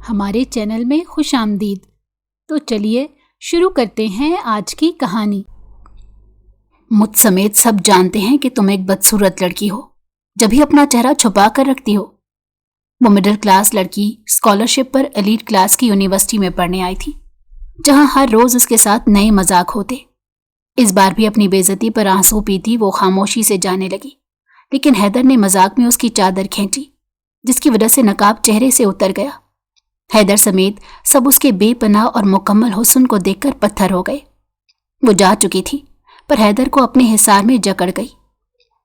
ہمارے چینل میں خوش آمدید۔ تو چلیے شروع کرتے ہیں آج کی کہانی۔ مجھ سمیت سب جانتے ہیں کہ تم ایک بدصورت لڑکی ہو، جب ہی اپنا چہرہ چھپا کر رکھتی ہو۔ وہ مڈل کلاس لڑکی اسکالرشپ پر ایلیٹ کلاس کی یونیورسٹی میں پڑھنے آئی تھی، جہاں ہر روز اس کے ساتھ نئے مذاق ہوتے۔ اس بار بھی اپنی بے عزتی پر آنسو پیتی وہ خاموشی سے جانے لگی، لیکن حیدر نے مذاق میں اس کی چادر کھینچی، جس کی وجہ سے نقاب چہرے سے اتر گیا۔ حیدر سمیت سب اس کے بے پناہ اور مکمل حسن کو دیکھ کر پتھر ہو گئے۔ وہ جا چکی تھی، پر حیدر کو اپنے حصار میں جکڑ گئی۔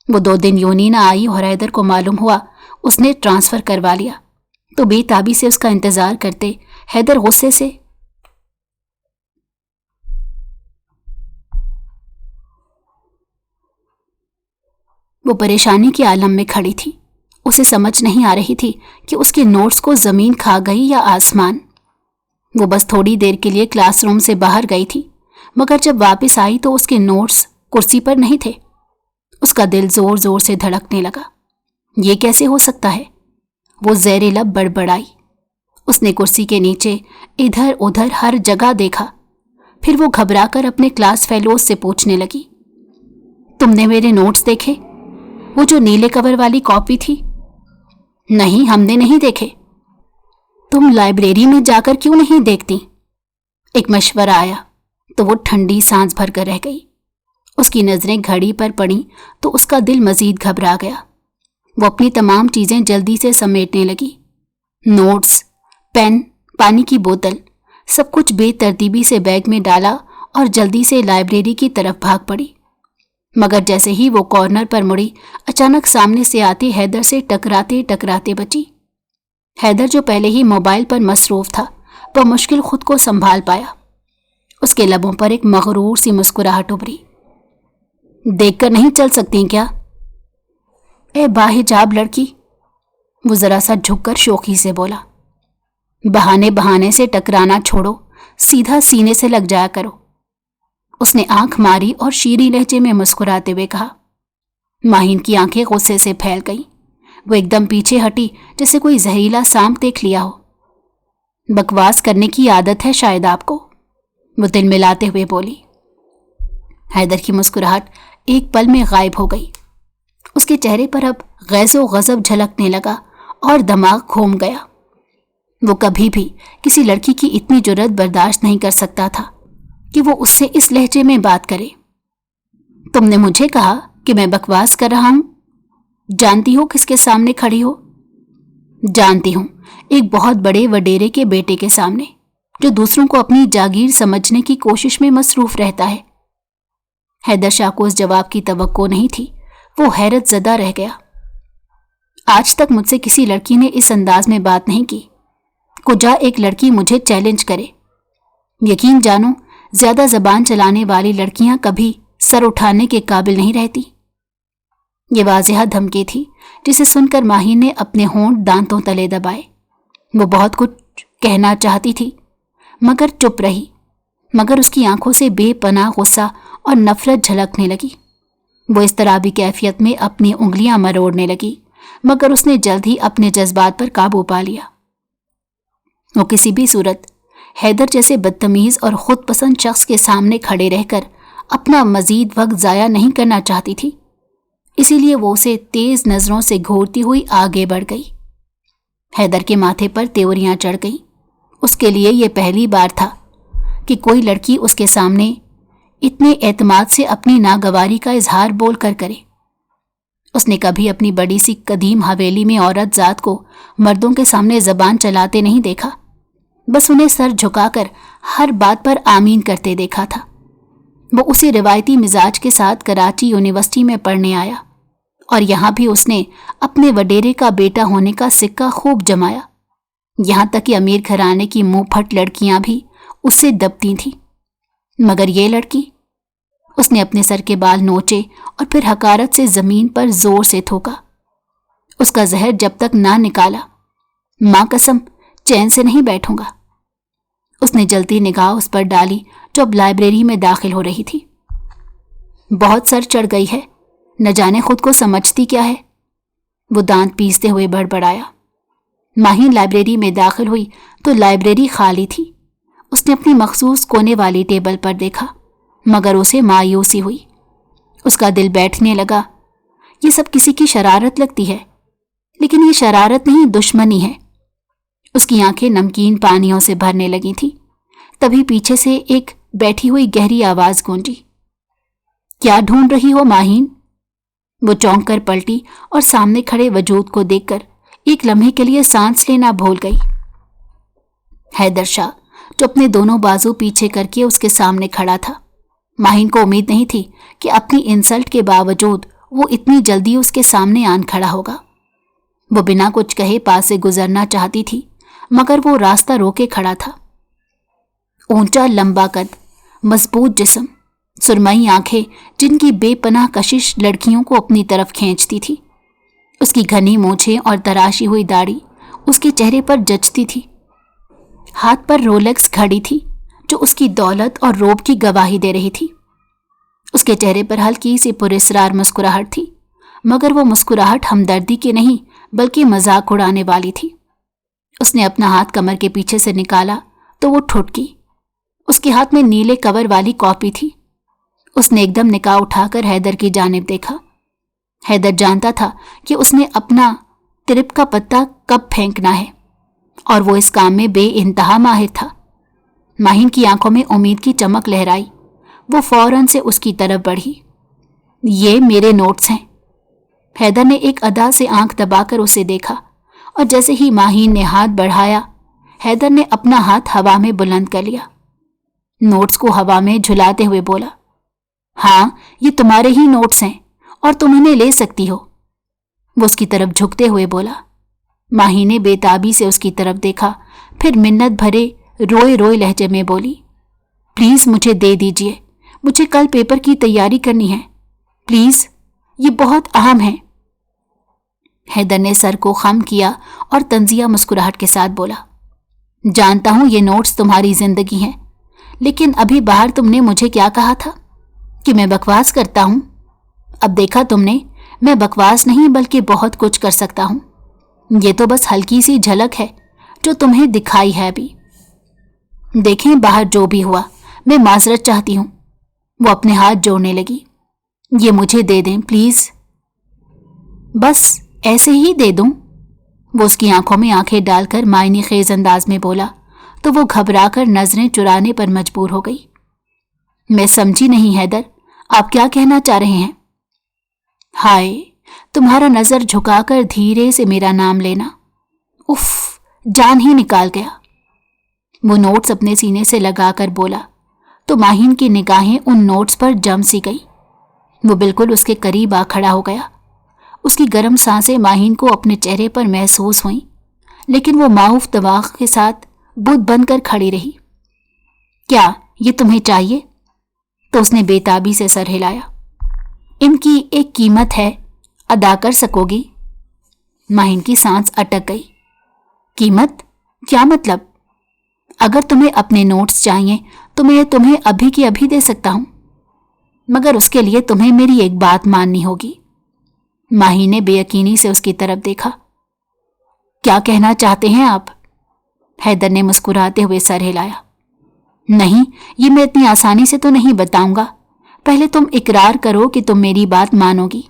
وہ 2 دن یونی نہ آئی اور حیدر کو معلوم ہوا اس نے ٹرانسفر کروا لیا، تو بے تابی سے اس کا انتظار کرتے حیدر غصے سے وہ پریشانی کے عالم میں کھڑی تھی۔ اسے سمجھ نہیں آ رہی تھی کہ اس کے نوٹس کو زمین کھا گئی یا آسمان۔ وہ بس تھوڑی دیر کے لیے کلاس روم سے باہر گئی تھی، مگر جب واپس آئی تو اس کے نوٹس کرسی پر نہیں تھے۔ اس کا دل زور زور سے دھڑکنے لگا۔ یہ کیسے ہو سکتا ہے؟ وہ زیر لب بڑبڑائی۔ اس نے کرسی کے نیچے ادھر ادھر ہر جگہ دیکھا، پھر وہ گھبرا کر اپنے کلاس فیلوز سے پوچھنے لگی، تم نے میرے نوٹس دیکھے؟ وہ جو نیلے کور والی کاپی تھی؟ نہیں، ہم نے نہیں دیکھے۔ تم لائبریری میں جا کر کیوں نہیں دیکھتی؟ ایک مشورہ آیا تو وہ ٹھنڈی سانس بھر کر رہ گئی۔ اس کی نظریں گھڑی پر پڑیں تو اس کا دل مزید گھبرا گیا۔ وہ اپنی تمام چیزیں جلدی سے سمیٹنے لگی، نوٹس، پین، پانی کی بوتل، سب کچھ بے ترتیبی سے بیگ میں ڈالا اور جلدی سے لائبریری کی طرف بھاگ پڑی۔ مگر جیسے ہی وہ کارنر پر مڑی، اچانک سامنے سے آتی حیدر سے ٹکراتے ٹکراتے بچی۔ حیدر جو پہلے ہی موبائل پر مصروف تھا، وہ مشکل خود کو سنبھال پایا۔ اس کے لبوں پر ایک مغرور سی مسکراہٹ ابھری۔ دیکھ کر نہیں چل سکتی کیا؟ اے باحجاب لڑکی، وہ ذرا سا جھک کر شوخی سے بولا۔ بہانے سے ٹکرانا چھوڑو، سیدھا سینے سے لگ جایا کرو۔ اس نے آنکھ ماری اور شیریں لہجے میں مسکراتے ہوئے کہا۔ ماہین کی آنکھیں غصے سے پھیل گئیں۔ وہ ایک دم پیچھے ہٹی جیسے کوئی زہریلا سانپ دیکھ لیا ہو۔ بکواس کرنے کی عادت ہے شاید آپ کو، وہ دل ملاتے ہوئے بولی۔ حیدر کی مسکراہٹ ایک پل میں غائب ہو گئی۔ اس کے چہرے پر اب غیظ و غضب جھلکنے لگا اور دماغ گھوم گیا۔ وہ کبھی بھی کسی لڑکی کی اتنی جرأت برداشت نہیں کر سکتا تھا کہ وہ اس سے اس لہجے میں بات کرے۔ تم نے مجھے کہا کہ میں بکواس کر رہا ہوں؟ جانتی ہو کس کے سامنے کھڑی ہو؟ جانتی ہوں، ایک بہت بڑے وڈیرے کے بیٹے کے سامنے، جو دوسروں کو اپنی جاگیر سمجھنے کی کوشش میں مصروف رہتا ہے۔ حیدر شاہ کو اس جواب کی توقع نہیں تھی۔ وہ حیرت زدہ رہ گیا۔ آج تک مجھ سے کسی لڑکی نے اس انداز میں بات نہیں کی۔ کجا ایک لڑکی مجھے چیلنج کرے۔ یقین جانو، زیادہ زبان چلانے والی لڑکیاں کبھی سر اٹھانے کے قابل نہیں رہتی۔ یہ واضح دھمکی تھی، جسے سن کر ماہی نے اپنے ہونٹ دانتوں تلے دبائے۔ وہ بہت کچھ کہنا چاہتی تھی، مگر چپ رہی۔ مگر اس کی آنکھوں سے بے پناہ غصہ اور نفرت جھلکنے لگی۔ وہ اضطرابی کیفیت میں اپنی انگلیاں مروڑنے لگی، مگر اس نے جلد ہی اپنے جذبات پر قابو پا لیا۔ وہ کسی بھی صورت حیدر جیسے بدتمیز اور خود پسند شخص کے سامنے کھڑے رہ کر اپنا مزید وقت ضائع نہیں کرنا چاہتی تھی، اسی لیے وہ اسے تیز نظروں سے گھورتی ہوئی آگے بڑھ گئی۔ حیدر کے ماتھے پر تیوریاں چڑھ گئیں۔ اس کے لیے یہ پہلی بار تھا کہ کوئی لڑکی اس کے سامنے اتنے اعتماد سے اپنی ناگواری کا اظہار بول کر کرے۔ اس نے کبھی اپنی بڑی سی قدیم حویلی میں عورت ذات کو مردوں کے سامنے زبان چلاتے نہیں دیکھا، بس انہیں سر جھکا کر ہر بات پر آمین کرتے دیکھا تھا۔ وہ اسی روایتی مزاج کے ساتھ کراچی یونیورسٹی میں پڑھنے آیا، اور یہاں بھی اس نے اپنے وڈیرے کا بیٹا ہونے کا سکہ خوب جمایا۔ یہاں تک کہ امیر گھرانے کی منہ پھٹ لڑکیاں بھی اس سے دبتی تھیں، مگر یہ لڑکی، اس نے اپنے سر کے بال نوچے اور پھر حقارت سے زمین پر زور سے تھوکا۔ اس کا زہر جب تک نہ نکالا، ماں قسم چین سے نہیں بیٹھوں گا۔ اس نے جلدی نگاہ اس پر ڈالی جو اب لائبریری میں داخل ہو رہی تھی۔ بہت سر چڑھ گئی ہے، نہ جانے خود کو سمجھتی کیا ہے، وہ دانت پیستے ہوئے بڑبڑایا۔ माहिन लाइब्रेरी में दाखिल हुई तो लाइब्रेरी खाली थी। उसने अपनी मखसूस कोने वाली टेबल पर देखा, मगर उसे मायूसी हुई। उसका दिल बैठने लगा। ये सब किसी की शरारत लगती है, लेकिन ये शरारत नहीं, दुश्मनी है। उसकी आंखें नमकीन पानियों से भरने लगी थी। तभी पीछे से एक बैठी हुई गहरी आवाज गूंजी, क्या ढूंढ रही हो माहिन? वो चौंक कर पलटी और सामने खड़े वजूद को देखकर एक लम्हे के लिए सांस लेना भूल गई। हैदर शाह, जो अपने दोनों बाजू पीछे करके उसके सामने खड़ा था। माहिन को उम्मीद नहीं थी कि अपनी इंसल्ट के बावजूद वो इतनी जल्दी उसके सामने आन खड़ा होगा। वो बिना कुछ कहे पास से गुजरना चाहती थी, मगर वो रास्ता रोके खड़ा था। ऊंचा लंबा कद, मजबूत जिस्म, सुरमई आंखें जिनकी बेपनाह कशिश लड़कियों को अपनी तरफ खींचती थी। उसकी घनी मूछें और तराशी हुई दाढ़ी उसके चेहरे पर जचती थी। हाथ पर रोलेक्स घड़ी थी जो उसकी दौलत और रोब की गवाही दे रही थी। उसके चेहरे पर हल्की सी पुरस्रार मुस्कुराहट थी, मगर वो मुस्कुराहट हमदर्दी की नहीं बल्कि मजाक उड़ाने वाली थी। उसने अपना हाथ कमर के पीछे से निकाला तो वो ठुठकी। उसके हाथ में नीले कवर वाली कॉपी थी। उसने एकदम निकाह उठाकर हैदर की जानिब देखा। हैदर जानता था कि उसने अपना तिरप का पत्ता कब फेंकना है, और वो इस काम में बेइंतहा माहिर था। माहिन की आंखों में उम्मीद की चमक लहराई। वो फौरन से उसकी तरफ बढ़ी। ये मेरे नोट्स हैं। हैदर ने एक अदा से आंख दबाकर उसे देखा, और जैसे ही माहिन ने हाथ बढ़ाया, हैदर ने अपना हाथ हवा में बुलंद कर लिया। नोट्स को हवा में झुलाते हुए बोला, हाँ, ये तुम्हारे ही नोट्स हैं और तुम इन्हें ले सकती हो। वो उसकी तरफ झुकते हुए बोला। माही ने बेताबी से उसकी तरफ देखा, फिर मिन्नत भरे रोए रोए लहजे में बोली, प्लीज मुझे दे दीजिए, मुझे कल पेपर की तैयारी करनी है, प्लीज, ये बहुत अहम है। हैदर ने सर को खम किया और तंजिया मुस्कुराहट के साथ बोला, जानता हूं ये नोट्स तुम्हारी जिंदगी हैं, लेकिन अभी बाहर तुमने मुझे क्या कहा था कि मैं बकवास करता हूं। अब देखा तुमने, मैं बकवास नहीं बल्कि बहुत कुछ कर सकता हूं। ये तो बस हल्की सी झलक है जो तुम्हें दिखाई है अभी। देखें, बाहर जो भी हुआ, मैं माजरत चाहती हूं। वो अपने हाथ जोड़ने लगी। ये मुझे दे दें प्लीज। बस ऐसे ही दे दूं? वो उसकी आंखों में आंखें डालकर मायने खेज अंदाज में बोला तो वो घबराकर नजरें चुराने पर मजबूर हो गई। मैं समझी नहीं हैदर, आप क्या कहना चाह रहे हैं? हाय, तुम्हारा नजर झुकाकर धीरे से मेरा नाम लेना, उफ, जान ही निकाल गया। वो नोट्स अपने सीने से लगाकर बोला तो माहिन की निगाहें उन नोट्स पर जम सी गई। वो बिल्कुल उसके करीब आ खड़ा हो गया। उसकी गर्म सांसें माहिन को अपने चेहरे पर महसूस हुईं, लेकिन वो माऊफ दबाव के साथ बुत बनकर खड़ी रही। क्या ये तुम्हें चाहिए? तो उसने बेताबी से सर हिलाया। इनकी एक कीमत है, अदा कर सकोगी? माहिन की सांस अटक गई। कीमत? क्या मतलब? अगर तुम्हें अपने नोट्स चाहिए तो मैं तुम्हें अभी की अभी दे सकता हूं, मगर उसके लिए तुम्हें मेरी एक बात माननी होगी। माही ने बेयकीनी से उसकी तरफ देखा। क्या कहना चाहते हैं आप? हैदर ने मुस्कुराते हुए सर हिलाया। नहीं, ये मैं इतनी आसानी से तो नहीं बताऊंगा। पहले तुम इकरार करो कि तुम मेरी बात मानोगी,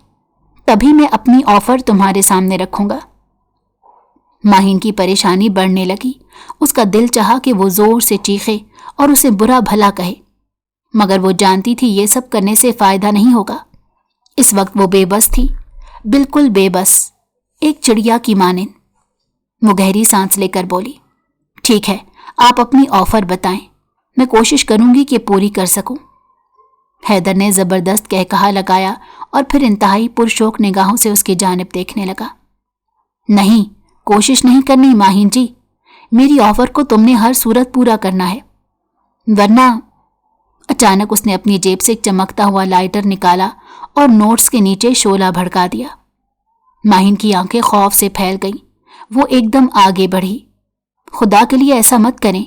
तभी मैं अपनी ऑफर तुम्हारे सामने रखूंगा। माहिन की परेशानी बढ़ने लगी। उसका दिल चाहा कि वो जोर से चीखे और उसे बुरा भला कहे, मगर वो जानती थी ये सब करने से फायदा नहीं होगा। इस वक्त वो बेबस थी, बिल्कुल बेबस, एक चिड़िया की मानिंद। वो गहरी सांस लेकर बोली, ठीक है, आप अपनी ऑफर बताएं, मैं कोशिश करूंगी कि पूरी कर सकूं। हैदर ने जबरदस्त कहकहा लगाया और फिर इंतहाई पुरशौक निगाहों से उसकी जानिब देखने लगा। नहीं, कोशिश नहीं करनी माहिन जी, मेरी ऑफर को तुमने हर सूरत पूरा करना है, वरना। अचानक उसने अपनी जेब से एक चमकता हुआ लाइटर निकाला और नोट्स के नीचे शोला भड़का दिया। माहिन की आंखें खौफ से फैल गईं। वो एकदम आगे बढ़ी। खुदा के लिए ऐसा मत करें,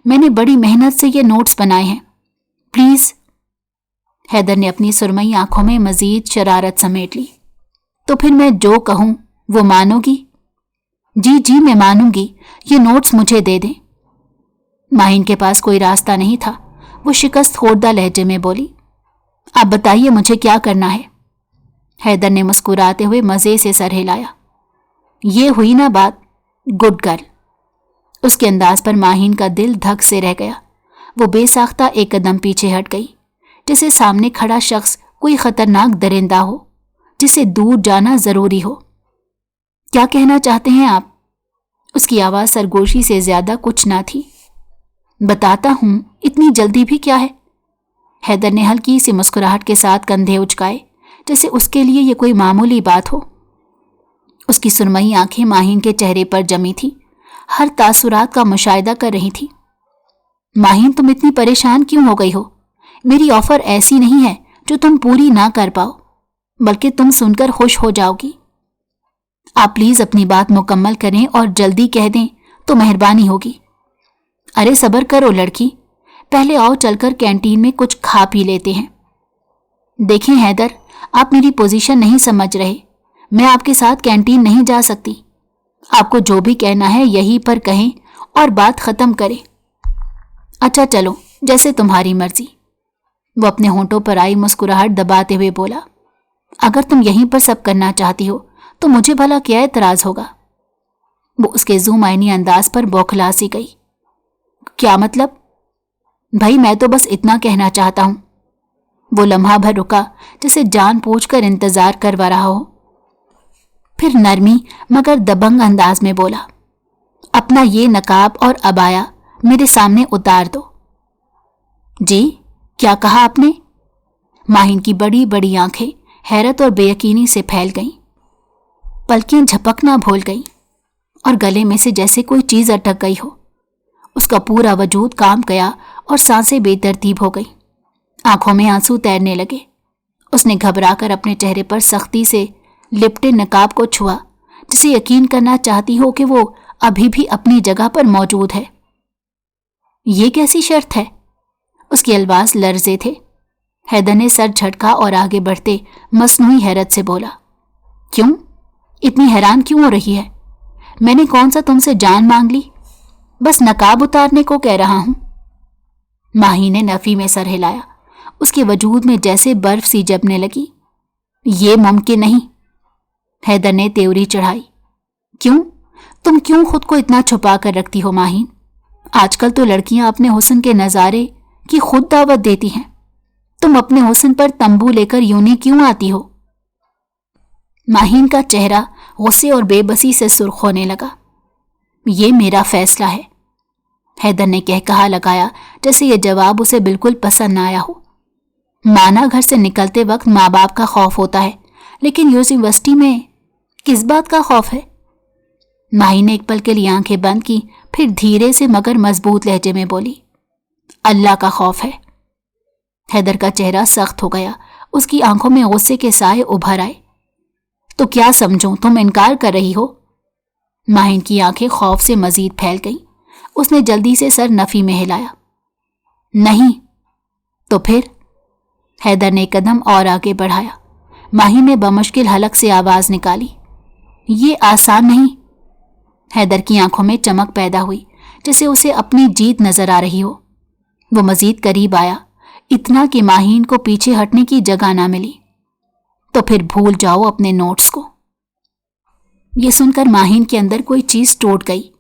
मैंने बड़ी मेहनत से ये नोट्स बनाए हैं, प्लीज। हैदर ने अपनी सुरमई आंखों में मजीद शरारत समेट ली। तो फिर मैं जो कहूं वो मानोगी? जी जी मैं मानूंगी, ये नोट्स मुझे दे दें। माहिन के पास कोई रास्ता नहीं था। वो शिकस्त खोरदा लहजे में बोली, आप बताइए मुझे क्या करना है। हैदर ने मुस्कुराते हुए मजे से सर हिलाया। ये हुई ना बात, गुड गर्ल। उसके अंदाज पर माहिन का दिल धक से रह गया। वो बेसाख्ता एक कदम पीछे हट गई, जैसे सामने खड़ा शख्स कोई खतरनाक दरिंदा हो जिसे दूर जाना जरूरी हो। क्या कहना चाहते हैं आप? उसकी आवाज सरगोशी से ज्यादा कुछ ना थी। बताता हूं, इतनी जल्दी भी क्या है? हैदर ने हल्की सी मुस्कुराहट के साथ कंधे उचकाए, जैसे उसके लिए ये कोई मामूली बात हो। उसकी सुरमई आंखें माहिन के चेहरे पर जमी थी, हर तासुरात का मुशाहिदा कर रही थी। माहिन, तुम इतनी परेशान क्यों हो गई हो? मेरी ऑफर ऐसी नहीं है जो तुम पूरी ना कर पाओ, बल्कि तुम सुनकर खुश हो जाओगी। आप प्लीज अपनी बात मुकम्मल करें और जल्दी कह दें तो मेहरबानी होगी। अरे सब्र करो लड़की, पहले आओ चलकर कैंटीन में कुछ खा पी लेते हैं। देखें हैदर, आप मेरी पोजीशन नहीं समझ रहे। मैं आपके साथ कैंटीन नहीं जा सकती। आपको जो भी कहना है यहीं पर कहें और बात खत्म करें। अच्छा चलो, जैसे तुम्हारी मर्जी। वो अपने होंठों पर आई मुस्कुराहट दबाते हुए बोला, अगर तुम यहीं पर सब करना चाहती हो तो मुझे भला क्या एतराज होगा? वो उसके ज़ुमाइनी अंदाज पर बौखला सी गई। क्या मतलब? भाई मैं तो बस इतना कहना चाहता हूं। वो लम्हा भर रुका, जैसे जान पूछकर इंतजार करवा रहा हो। फिर नरमी मगर दबंग अंदाज में बोला, अपना ये नकाब और अबाया मेरे सामने उतार दो। जी, क्या कहा आपने? माहिन की बड़ी बड़ी आंखें हैरत और बेयकीनी से फैल गईं। पलकें झपकना भूल गईं और गले में से जैसे कोई चीज अटक गई हो। उसका पूरा वजूद काम गया और सांसें बेतरतीब हो गई। आंखों में आंसू तैरने लगे। उसने घबराकर अपने चेहरे पर सख्ती से लिपटे नकाब को छुआ, जिसे यकीन करना चाहती हो कि वो अभी भी अपनी जगह पर मौजूद है। ये कैसी शर्त है? उसके अल्फाज लर्जे थे। हैदर ने सर झटका और आगे बढ़ते मसनूई हैरत से बोला, क्यों? इतनी हैरान क्यों हो रही है? मैंने कौन सा तुमसे जान मांग ली? बस नकाब उतारने को कह रहा हूं। माही ने नफी में सर हिलाया। उसके वजूद में जैसे बर्फ सी जमने लगी। ये मुमकिन नहीं। हैदर ने तेवरी चढ़ाई। क्यों? तुम क्यों खुद को इतना छुपा कर रखती हो माहीन? आजकल तो लड़कियां अपने हुस्न के नजारे की खुद दावत देती हैं। तुम अपने हुस्न पर तंबू लेकर यूं क्यों आती हो? माहीन का चेहरा गुस्से और बेबसी से सुर्ख होने लगा। ये मेरा फैसला है, हैदर ने कहा लगाया, जैसे ये जवाब उसे बिल्कुल पसंद ना आया हो। माना घर से निकलते वक्त माँ बाप का खौफ होता है, लेकिन यूनिवर्सिटी में किस बात का खौफ है? माही ने एक पल के लिए आंखें बंद की, फिर धीरे से मगर मजबूत लहजे में बोली, अल्लाह का खौफ है। हैदर का चेहरा सख्त हो गया। उसकी आंखों में गुस्से के साए उभर आए। तो क्या समझूं, तुम इनकार कर रही हो? माहिन की आंखें खौफ से मजीद फैल गईं। उसने जल्दी से सर नफी में हिलाया। नहीं। तो फिर? हैदर ने एक कदम और आगे बढ़ाया। माही ने बमुश्किल हलक से आवाज निकाली, ये आसान नहीं। हैदर की आंखों में चमक पैदा हुई, जैसे उसे अपनी जीत नजर आ रही हो। वो मजीद करीब आया, इतना कि माहीन को पीछे हटने की जगह ना मिली। तो फिर भूल जाओ अपने नोट्स को। ये सुनकर माहीन के अंदर कोई चीज टूट गई।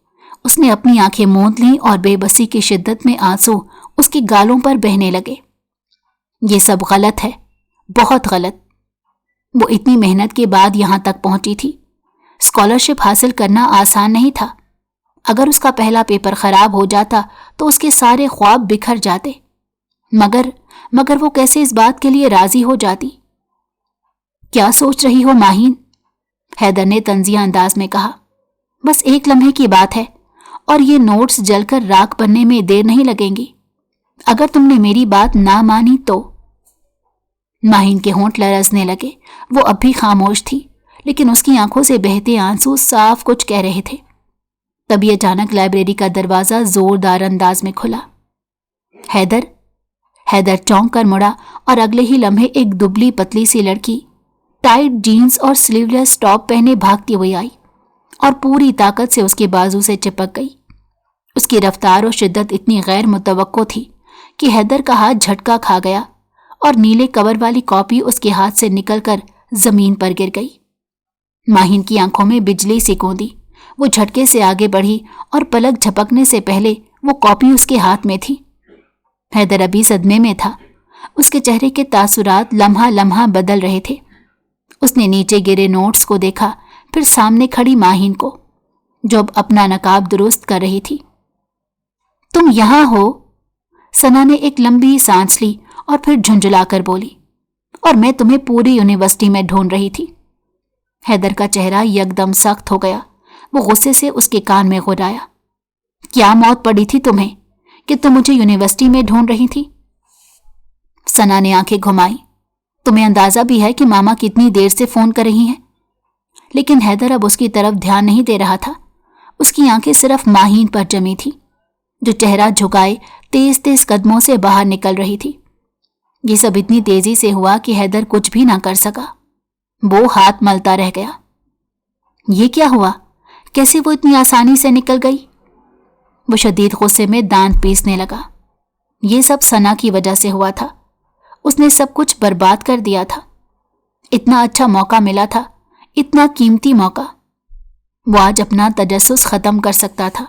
उसने अपनी आंखें मूंद लीं और बेबसी की शिद्दत में आंसू उसके गालों पर बहने लगे। ये सब गलत है, बहुत गलत। वो इतनी मेहनत के बाद यहां तक पहुंची थी। स्कॉलरशिप हासिल करना आसान नहीं था। अगर उसका पहला पेपर खराब हो जाता तो उसके सारे ख्वाब बिखर जाते। मगर वो कैसे इस बात के लिए राजी हो जाती? क्या सोच रही हो माहीन? हैदर ने तंजिया अंदाज में कहा। बस एक लम्हे की बात है और ये नोट्स जलकर राख बनने में देर नहीं लगेंगी। अगर तुमने मेरी बात ना मानी तो। माहीन के होंठ लरजने लगे। वो अब भी खामोश थी, लेकिन उसकी आंखों से बहते आंसू साफ कुछ कह रहे थे। तभी अचानक लाइब्रेरी का दरवाजा जोरदार अंदाज में खुला। हैदर चौंक कर मुड़ा और अगले ही लम्हे एक दुबली पतली सी लड़की टाइट जीन्स और स्लीवलेस टॉप पहने भागती हुई आई और पूरी ताकत से उसके बाजू से चिपक गई। उसकी रफ्तार और शिद्दत इतनी गैर मुतवक्को थी कि हैदर का हाथ झटका खा गया और नीले कवर वाली कॉपी उसके हाथ से निकलकर जमीन पर गिर गई। माहिन की आंखों में बिजली सी कूदी। वो झटके से आगे बढ़ी और पलक झपकने से पहले वो कॉपी उसके हाथ में थी। हैदर अभी सदमे में था। उसके चेहरे के तासुरात लम्हा लम्हा बदल रहे थे। उसने नीचे गिरे नोट्स को देखा, फिर सामने खड़ी माहिन को, जो अब अपना नकाब दुरुस्त कर रही थी। तुम यहां हो? सना ने एक लंबी सांस ली और फिर झुंझुलाकर बोली, और मैं तुम्हें पूरी यूनिवर्सिटी में ढूंढ रही थी। हैदर का चेहरा यकदम सख्त हो गया। वो गुस्से से उसके कान में गुर्राया, क्या मौत पड़ी थी तुम्हें कि तुम मुझे यूनिवर्सिटी में ढूंढ रही थी? सना ने आंखें घुमाई। तुम्हें अंदाजा भी है कि मामा कितनी देर से फोन कर रही हैं? लेकिन हैदर अब उसकी तरफ ध्यान नहीं दे रहा था। उसकी आंखें सिर्फ माहीन पर जमी थी, जो चेहरा झुकाए तेज तेज कदमों से बाहर निकल रही थी। ये सब इतनी तेजी से हुआ कि हैदर कुछ भी ना कर सका। वो हाथ मलता रह गया। ये क्या हुआ? कैसे वो इतनी आसानी से निकल गई? वो शदीद गुस्से में दांत पीसने लगा। ये सब सना की वजह से हुआ था। उसने सब कुछ बर्बाद कर दिया था। इतना अच्छा मौका मिला था, इतना कीमती मौका। वो आज अपना तजस्सुस खत्म कर सकता था।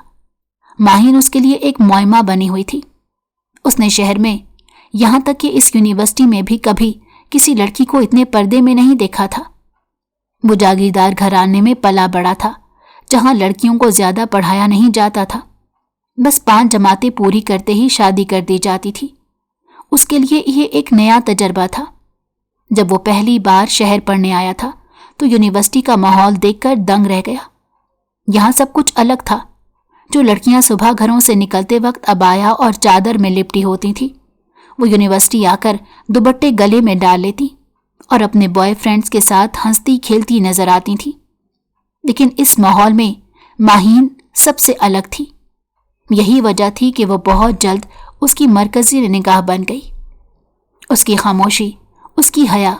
माहिन उसके लिए एक मुइम्मा बनी हुई थी। उसने शहर में, यहां तक कि इस यूनिवर्सिटी में भी कभी किसी लड़की को इतने पर्दे में नहीं देखा था। वो जागीरदार घराने में पला बड़ा था, जहां लड़कियों को ज्यादा पढ़ाया नहीं जाता था। बस 5 जमातें पूरी करते ही शादी कर दी जाती थी। उसके लिए ये एक नया तजर्बा था। जब वो पहली बार शहर पढ़ने आया था तो यूनिवर्सिटी का माहौल देखकर दंग रह गया। यहाँ सब कुछ अलग था। जो लड़कियां सुबह घरों से निकलते वक्त अबाया और चादर में लिपटी होती थी, वो यूनिवर्सिटी आकर दुपट्टे गले में डाल लेती और अपने बॉयफ्रेंड्स के साथ हंसती खेलती नजर आती थी। लेकिन इस माहौल में माहीन सबसे अलग थी। यही वजह थी कि वो बहुत जल्द उसकी मरकजी निगाह बन गई। उसकी खामोशी, उसकी हया,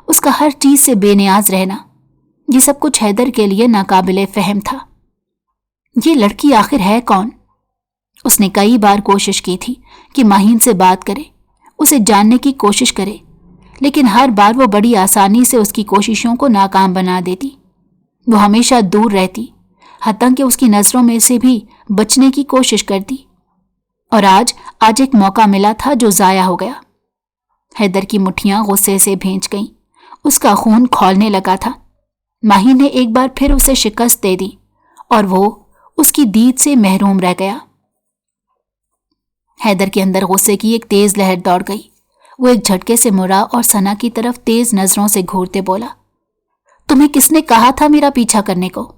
उसका हर चीज से बेनियाज रहना, ये सब कुछ हैदर के लिए नाकाबिले फहम था। ये लड़की आखिर है कौन? उसने कई बार कोशिश की थी कि माहीन से बात करे, उसे जानने की कोशिश करे, लेकिन हर बार वो बड़ी आसानी से उसकी कोशिशों को नाकाम बना देती। वो हमेशा दूर रहती, हत्ता कि उसकी नजरों में से भी बचने की कोशिश करती। और आज एक मौका मिला था जो जाया हो गया। हैदर की मुट्ठियां गुस्से से भींच गईं। उसका खून खौलने लगा था। माहीन ने एक बार फिर उसे शिकस्त दे दी और वो उसकी दीद से महरूम रह गया। हैदर के अंदर गुस्से की एक तेज लहर दौड़ गई। वो एक झटके से मुड़ा और सना की तरफ तेज नजरों से घूरते बोला, तुम्हें किसने कहा था मेरा पीछा करने को?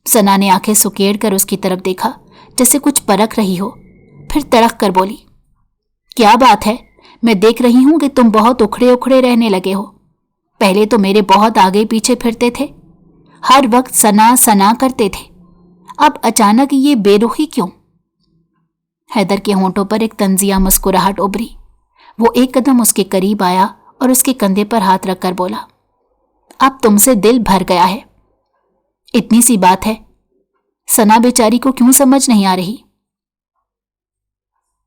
सना ने आंखें सुकेड़ कर उसकी तरफ देखा, जैसे कुछ परख रही हो, फिर तड़क कर बोली, क्या बात है? मैं देख रही हूं कि तुम बहुत उखड़े उखड़े रहने लगे हो। पहले तो मेरे बहुत आगे पीछे फिरते थे, हर वक्त सना सना करते थे, अब अचानक ये बेरुखी क्यों? हैदर के होंठों पर एक तंजिया मुस्कुराहट उभरी। वो एक कदम उसके करीब आया और उसके कंधे पर हाथ रखकर बोला, अब तुमसे दिल भर गया है। इतनी सी बात है, सना बेचारी को क्यों समझ नहीं आ रही?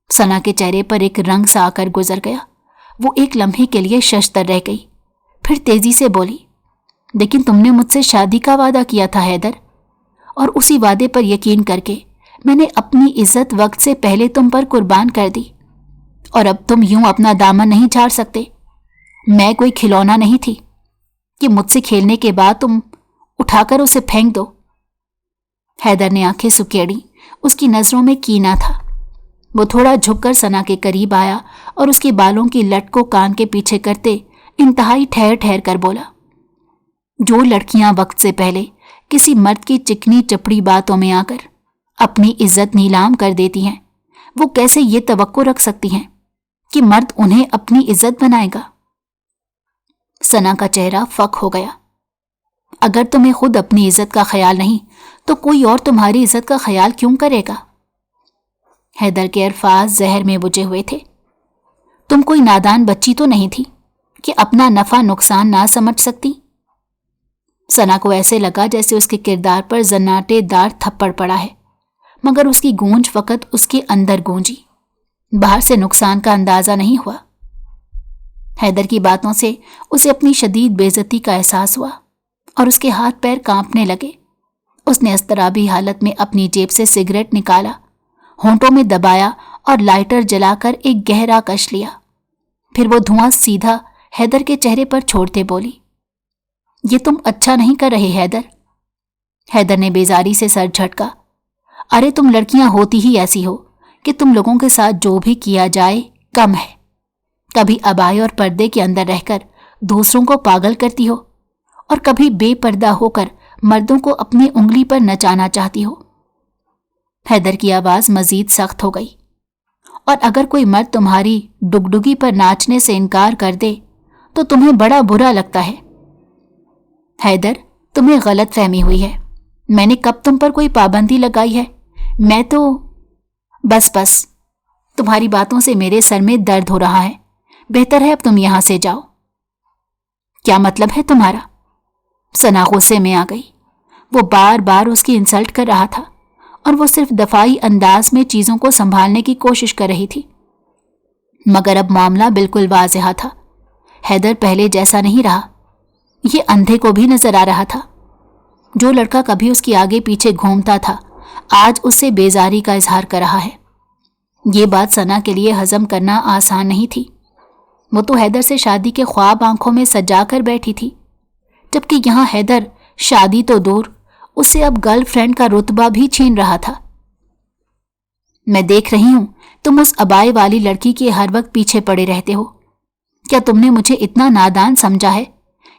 सना के चेहरे पर एक रंग सा आकर गुजर गया। वो एक लम्हे के लिए शशतर रह गई, फिर तेजी से बोली, लेकिन तुमने मुझसे शादी का वादा किया था हैदर, और उसी वादे पर यकीन करके मैंने अपनी इज्जत वक्त से पहले तुम पर कुर्बान कर दी, और अब तुम यूं अपना दामन नहीं झाड़ सकते। मैं कोई खिलौना नहीं थी कि मुझसे खेलने के बाद तुम उठाकर उसे फेंक दो। हैदर ने आंखें सुकेड़ी। उसकी नजरों में कीना था। वो थोड़ा झुककर सना के करीब आया और उसके बालों की लट को कान के पीछे करते इंतहाई ठहर ठहर कर बोला, जो लड़कियां वक्त से पहले किसी मर्द की चिकनी चपड़ी बातों में आकर अपनी इज्जत नीलाम कर देती हैं, वो कैसे ये तवक्को रख सकती हैं कि मर्द उन्हें अपनी इज्जत बनाएगा? सना का चेहरा फक हो गया। अगर तुम्हें खुद अपनी इज्जत का ख्याल नहीं तो कोई और तुम्हारी इज्जत का ख्याल क्यों करेगा? हैदर के अल्फाज जहर में बुझे हुए थे। तुम कोई नादान बच्ची तो नहीं थी कि अपना नफा नुकसान ना समझ सकती? सना को ऐसे लगा जैसे उसके किरदार पर जन्नाटेदार थप्पड़ पड़ा है, मगर उसकी गूंज फकत उसके अंदर गूंजी, बाहर से नुकसान का अंदाजा नहीं हुआ। हैदर की बातों से उसे अपनी शदीद बेइज्जती का एहसास हुआ और उसके हाथ पैर कांपने लगे। उसने इस्तराबी हालत में अपनी जेब से सिगरेट निकाला, होंठों में दबाया और लाइटर जलाकर एक गहरा कश लिया। फिर वो धुआं सीधा हैदर के चेहरे पर छोड़ते बोली, ये तुम अच्छा नहीं कर रहे हैदर। हैदर ने बेजारी से सर झटका। अरे तुम लड़कियां होती ही ऐसी हो कि तुम लोगों के साथ जो भी किया जाए कम है। कभी अबाए और पर्दे के अंदर रहकर दूसरों को पागल करती हो और कभी बेपर्दा होकर मर्दों को अपनी उंगली पर नचाना चाहती हो। हैदर की आवाज मजीद सख्त हो गई। और अगर कोई मर्द तुम्हारी डुगडुगी पर नाचने से इनकार कर दे तो तुम्हें बड़ा बुरा लगता है। हैदर, तुम्हें गलत फहमी हुई है। मैंने कब तुम पर कोई पाबंदी लगाई है? मैं तो बस तुम्हारी बातों से मेरे सर में दर्द हो रहा है। बेहतर है अब तुम यहां से जाओ। क्या मतलब है तुम्हारा? सना गुस्से में आ गई। वो बार बार उसकी इंसल्ट कर रहा था और वो सिर्फ दफाई अंदाज में चीजों को संभालने की कोशिश कर रही थी, मगर अब मामला बिल्कुल वाज़ेह था। हैदर पहले जैसा नहीं रहा। ये अंधे को भी नजर आ रहा था। जो लड़का कभी उसके आगे पीछे घूमता था आज उससे बेजारी का इजहार कर रहा है। ये बात सना के लिए हजम करना आसान नहीं थी। वो तो हैदर से शादी के ख्वाब आंखों में सजा कर बैठी थी, जबकि यहां हैदर शादी तो दूर, उससे अब गर्लफ्रेंड का रुतबा भी छीन रहा था। मैं देख रही हूं तुम उस अबाए वाली लड़की के हर वक्त पीछे पड़े रहते हो। क्या तुमने मुझे इतना नादान समझा है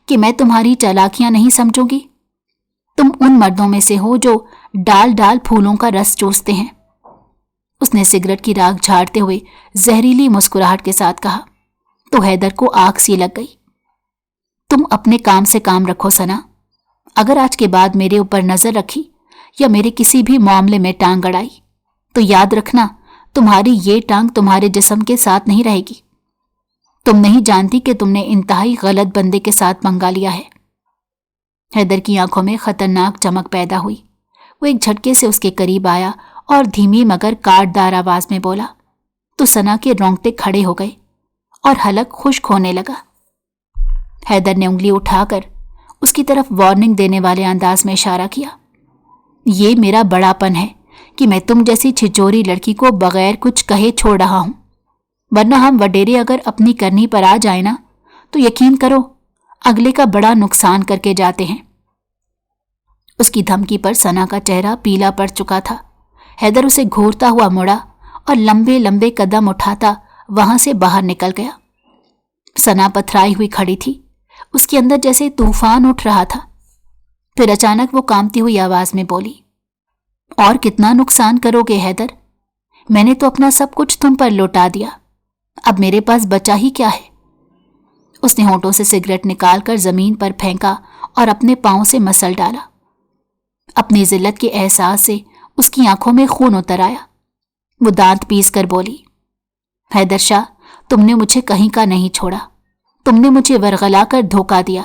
कि मैं तुम्हारी चालाकियां नहीं समझूंगी? तुम उन मर्दों में से हो जो डाल डाल फूलों का रस चूसते हैं। उसने सिगरेट की राख झाड़ते हुए जहरीली मुस्कुराहट के साथ कहा। तो हैदर को आग सी लग गई। तुम अपने काम से काम रखो सना। अगर आज के बाद मेरे ऊपर नजर रखी या मेरे किसी भी मामले में टांग अड़ाई तो याद रखना, तुम्हारी ये टांग तुम्हारे जिस्म के साथ नहीं रहेगी। तुम नहीं जानती कि तुमने इंतहाई गलत बंदे के साथ पंगा लिया है। हैदर की आंखों में खतरनाक चमक पैदा हुई। वो एक झटके से उसके करीब आया और धीमी मगर काटदार आवाज में बोला। तो सना के रोंगटे खड़े हो गए और हलक खुश्क होने लगा। हैदर ने उंगली उठाकर उसकी तरफ वार्निंग देने वाले अंदाज में इशारा किया। ये मेरा बड़ापन है कि मैं तुम जैसी छिचोरी लड़की को बगैर कुछ कहे छोड़ रहा हूं, वरना हम वडेरे अगर अपनी करनी पर आ जाए ना तो यकीन करो अगले का बड़ा नुकसान करके जाते हैं। उसकी धमकी पर सना का चेहरा पीला पड़ चुका था। हैदर उसे घूरता हुआ मुड़ा और लंबे लंबे कदम उठाता वहां से बाहर निकल गया। सना पथराई हुई खड़ी थी। उसके अंदर जैसे तूफान उठ रहा था। फिर अचानक वो कांपती हुई आवाज में बोली, और कितना नुकसान करोगे हैदर? मैंने तो अपना सब कुछ तुम पर लौटा दिया, अब मेरे पास बचा ही क्या है? उसने होंठों से सिगरेट निकालकर जमीन पर फेंका और अपने पांव से मसल डाला। अपनी जिल्लत के एहसास से उसकी आंखों में खून उतर आया। वो दांत पीस कर बोली, हैदर शाह, तुमने मुझे कहीं का नहीं छोड़ा। तुमने मुझे वरगला कर धोखा दिया।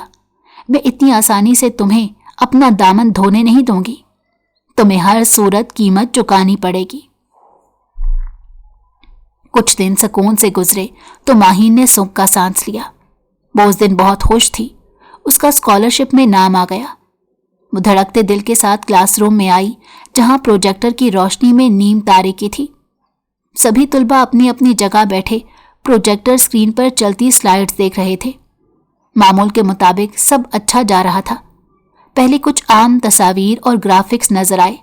मैं इतनी आसानी से तुम्हें अपना दामन धोने नहीं दूंगी। तुम्हें हर सूरत कीमत चुकानी पड़ेगी। कुछ दिन सुकून से गुजरे तो माहीन ने सुख का सांस लिया। वो उस दिन बहुत खुश थी। उसका स्कॉलरशिप में नाम आ गया। वो धड़कते दिल के साथ क्लासरूम में आई जहां प्रोजेक्टर की रोशनी में नीम तारीकी थी। सभी तुलबा अपनी अपनी जगह बैठे प्रोजेक्टर स्क्रीन पर चलती स्लाइड्स देख रहे थे। मामूल के मुताबिक सब अच्छा जा रहा था। पहले कुछ आम तस्वीर और ग्राफिक्स नजर आए,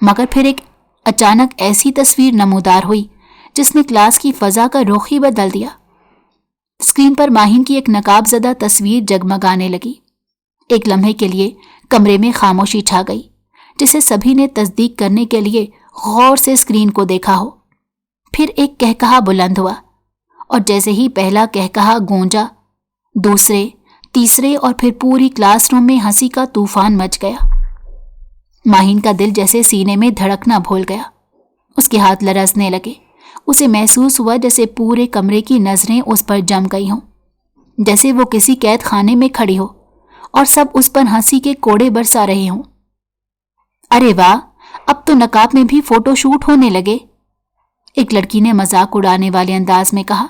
मगर फिर एक अचानक ऐसी तस्वीर नमूदार हुई जिसने क्लास की फजा का रुख ही बदल दिया। स्क्रीन पर माहीन की एक नकाबजदा तस्वीर जगमगाने लगी। एक लम्हे के लिए कमरे में खामोशी छा गई, जिसे सभी ने तस्दीक करने के लिए गौर से स्क्रीन को देखा हो। फिर एक कहकहा बुलंद हुआ और जैसे ही पहला कहकहा गूंजा, दूसरे, तीसरे और फिर पूरी क्लासरूम में हंसी का तूफान मच गया। माहीन का दिल जैसे सीने में धड़कना भूल गया। उसके हाथ लरजने लगे। उसे महसूस हुआ जैसे पूरे कमरे की नजरें उस पर जम गई हों, जैसे वो किसी कैद खाने में खड़ी हो और सब उस पर हंसी के कोड़े बरसा रहे हों। अरे वाह, अब तो नकाब में भी फोटो शूट होने लगे, एक लड़की ने मजाक उड़ाने वाले अंदाज में कहा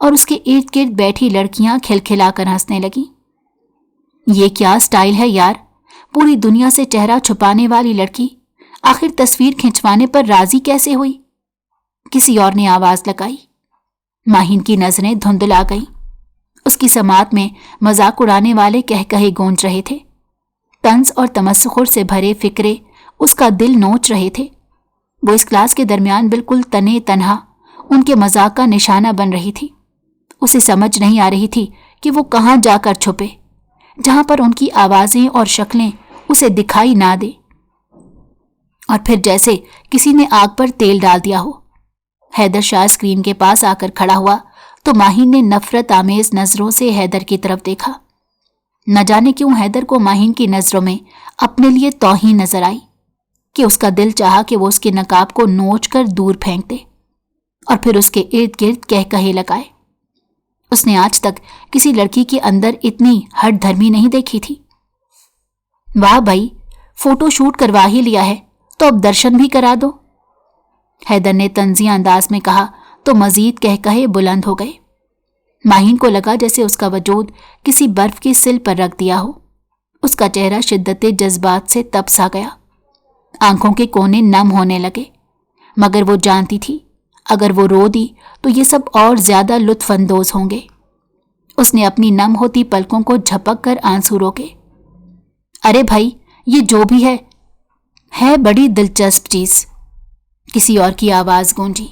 और उसके इर्द गिर्द बैठी लड़कियां खिलखिलाकर हंसने लगी। ये क्या स्टाइल है यार, पूरी दुनिया से चेहरा छुपाने वाली लड़की आखिर तस्वीर खिंचवाने पर राजी कैसे हुई? किसी और ने आवाज लगाई। माहिन की नजरें धुंधला गईं। उसकी समात में मजाक उड़ाने वाले कह कहे गूंज रहे थे। तंज और तमस्खुर से भरे फिक्रे उसका दिल नोच रहे थे। वो इस क्लास के दरमियान बिल्कुल तने तन्हा उनके मजाक का निशाना बन रही थी। उसे समझ नहीं आ रही थी कि वो कहाँ जाकर छुपे, जहां पर उनकी आवाजें और शक्लें उसे दिखाई ना दे। और फिर जैसे किसी ने आग पर तेल डाल दिया हो। हैदर शाह स्क्रीन के पास आकर खड़ा हुआ तो माहिन ने नफरत आमेज नजरों से हैदर की तरफ देखा। न जाने क्यों हैदर को माहिन की नजरों में अपने लिए तौहीन नजर आई कि उसका दिल चाहा कि वो उसके नकाब को नोच कर दूर फेंक दे और फिर उसके इर्द गिर्द कह कहे लगाए। उसने आज तक किसी लड़की के अंदर इतनी हठ धर्मी नहीं देखी थी। वाह भाई, फोटो शूट करवा ही लिया है तो अब दर्शन भी करा दो, हैदर ने तंजिया अंदाज में कहा तो मजीद कह कहे बुलंद हो गए। माहिन को लगा जैसे उसका वजूद किसी बर्फ की सिल पर रख दिया हो। उसका चेहरा शिद्दत जज्बात से तप सा गया। आंखों के कोने नम होने लगे, मगर वो जानती थी अगर वो रो दी तो ये सब और ज्यादा लुत्फानंदोज होंगे। उसने अपनी नम होती पलकों को झपक कर आंसू रोके। अरे भाई, ये जो भी है बड़ी दिलचस्प चीज, किसी और की आवाज गूंजी।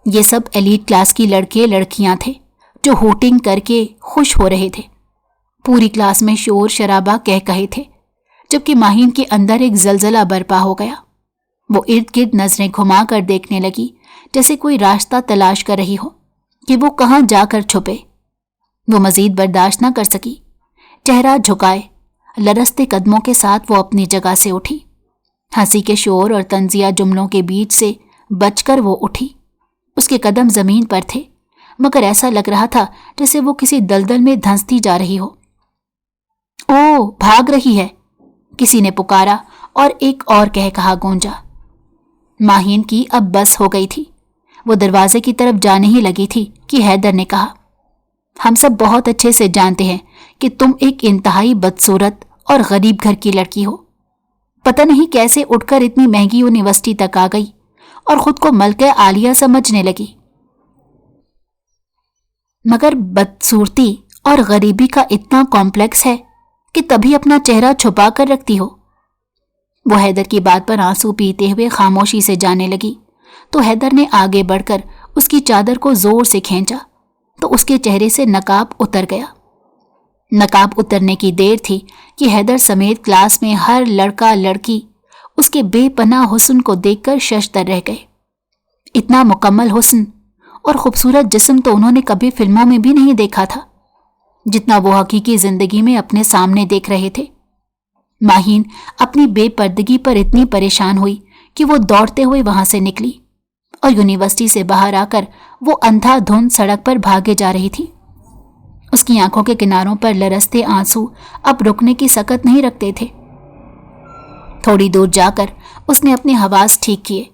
ये सब एलीट क्लास की लड़के लड़कियां थे जो होटिंग करके खुश हो रहे थे। पूरी क्लास में शोर शराबा कह कहे थे, जबकि माहिन के अंदर एक जलजला बरपा हो गया। वो इर्द गिर्द नजरें घुमा कर देखने लगी जैसे कोई रास्ता तलाश कर रही हो कि वो कहाँ जाकर छुपे। वो मजीद बर्दाश्त न कर सकी। चेहरा झुकाए लरसते कदमों के साथ वो अपनी जगह से उठी। हंसी के शोर और तंजिया जुमलों के बीच से बचकर वो उठी। उसके कदम जमीन पर थे, मगर ऐसा लग रहा था जैसे वो किसी दलदल में धंसती जा रही हो। ओ, भाग रही है, किसी ने पुकारा और एक और कह कहा गूंजा। माहिन की अब बस हो गई थी। वो दरवाजे की तरफ जाने ही लगी थी कि हैदर ने कहा, हम सब बहुत अच्छे से जानते हैं कि तुम एक इंतहाई बदसूरत और गरीब घर की लड़की हो। पता नहीं कैसे उठकर इतनी महंगी यूनिवर्सिटी तक आ गई और खुद को मलके आलिया समझने लगी, मगर बदसूरती और गरीबी का इतना कॉम्प्लेक्स है कि तभी अपना चेहरा छुपा कर रखती हो। वो हैदर की बात पर आंसू पीते हुए खामोशी से जाने लगी तो हैदर ने आगे बढ़कर उसकी चादर को जोर से खींचा तो उसके चेहरे से नकाब उतर गया। नकाब उतरने की देर थी कि हैदर समेत क्लास में हर लड़का लड़की उसके बेपनाह हुस्न को देखकर शशदर रह गए। इतना मुकम्मल हुस्न और खूबसूरत जिस्म तो उन्होंने कभी फिल्मों में भी नहीं देखा था, जितना वो हकीकी जिंदगी में अपने सामने देख रहे थे। माहिन अपनी बेपर्दगी पर इतनी परेशान हुई कि वो दौड़ते हुए वहां से निकली और यूनिवर्सिटी से बाहर आकर वो अंधाधुंध सड़क पर भागे जा रही थी। उसकी आंखों के किनारों पर लरसते आंसू अब रुकने की सकत नहीं रखते थे। थोड़ी दूर जाकर उसने अपने हवास ठीक किए।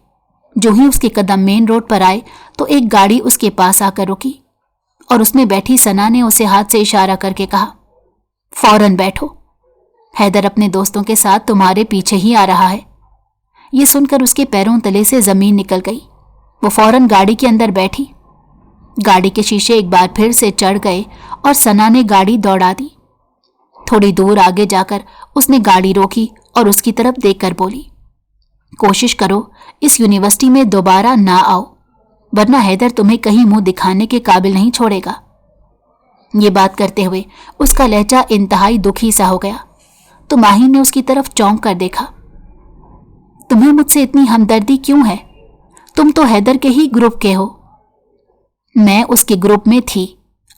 जो ही उसके कदम मेन रोड पर आए तो एक गाड़ी उसके पास आकर रुकी और उसमें बैठी सना ने उसे हाथ से इशारा करके कहा, फौरन बैठो, हैदर अपने दोस्तों के साथ तुम्हारे पीछे ही आ रहा है। ये सुनकर उसके पैरों तले से जमीन निकल गई। वो फौरन गाड़ी के अंदर बैठी। गाड़ी के शीशे एक बार फिर से चढ़ गए और सना ने गाड़ी दौड़ा दी। थोड़ी दूर आगे जाकर उसने गाड़ी रोकी और उसकी तरफ देखकर बोली, कोशिश करो इस यूनिवर्सिटी में दोबारा ना आओ, वरना हैदर तुम्हें कहीं मुंह दिखाने के काबिल नहीं छोड़ेगा। ये बात करते हुए उसका लहजा इंतहाई दुखी सा हो गया तो माहिन ने उसकी तरफ चौंक कर देखा। तुम्हें मुझसे इतनी हमदर्दी क्यों है? तुम तो हैदर के ही ग्रुप के हो। मैं उसके ग्रुप में थी,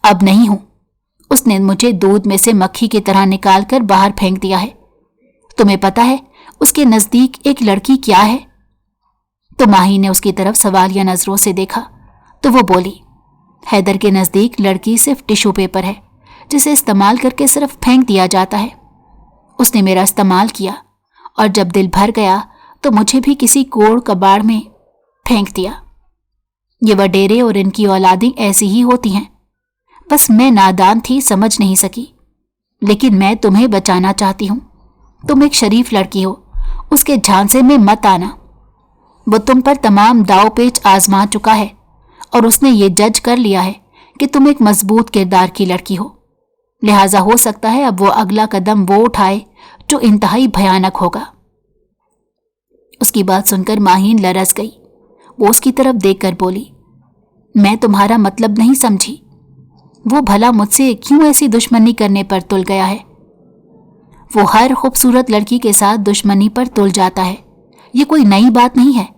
अब नहीं हूं। उसने मुझे दूध में से मक्खी की तरह निकाल कर बाहर फेंक दिया है। तुम्हें पता है उसके नजदीक एक लड़की क्या है? तो माही ने उसकी तरफ सवालिया नजरों से देखा तो वो बोली, हैदर के नजदीक लड़की सिर्फ टिश्यू पेपर है जिसे इस्तेमाल करके सिर्फ फेंक दिया जाता है। उसने मेरा इस्तेमाल किया और जब दिल भर गया तो मुझे भी किसी कोड़ कबाड़ में फेंक दिया। ये वडेरे और इनकी औलादें ऐसी ही होती हैं। बस मैं नादान थी, समझ नहीं सकी। लेकिन मैं तुम्हें बचाना चाहती हूँ। तुम एक शरीफ लड़की हो, उसके झांसे में मत आना। वो तुम पर तमाम दाव पेच आजमा चुका है और उसने ये जज कर लिया है कि तुम एक मजबूत किरदार की लड़की हो। लिहाजा हो सकता है अब वो अगला कदम वो उठाए जो इंतहाई भयानक होगा। उसकी बात सुनकर माहीन लरस गई। वो उसकी तरफ देखकर बोली, मैं तुम्हारा मतलब नहीं समझी। वो भला मुझसे क्यों ऐसी दुश्मनी करने पर तुल गया है? वो हर खूबसूरत लड़की के साथ दुश्मनी पर तुल जाता है। ये कोई नई बात नहीं है,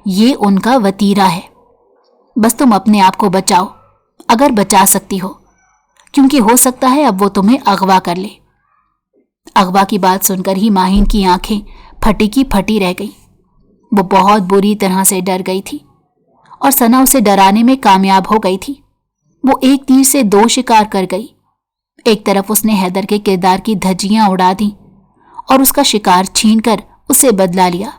ये उनका वतीरा है। बस तुम अपने आप को बचाओ, अगर बचा सकती हो, क्योंकि हो सकता है अब वो तुम्हें अगवा कर ले। अगवा की बात सुनकर ही माहीन की आंखें फटी की फटी रह गई। वो बहुत बुरी तरह से डर गई थी और सना उसे डराने में कामयाब हो गई थी। वो एक तीर से दो शिकार कर गई। एक तरफ उसने हैदर के किरदार की धज्जियां उड़ा दी और उसका शिकार छीनकर उसे बदला लिया,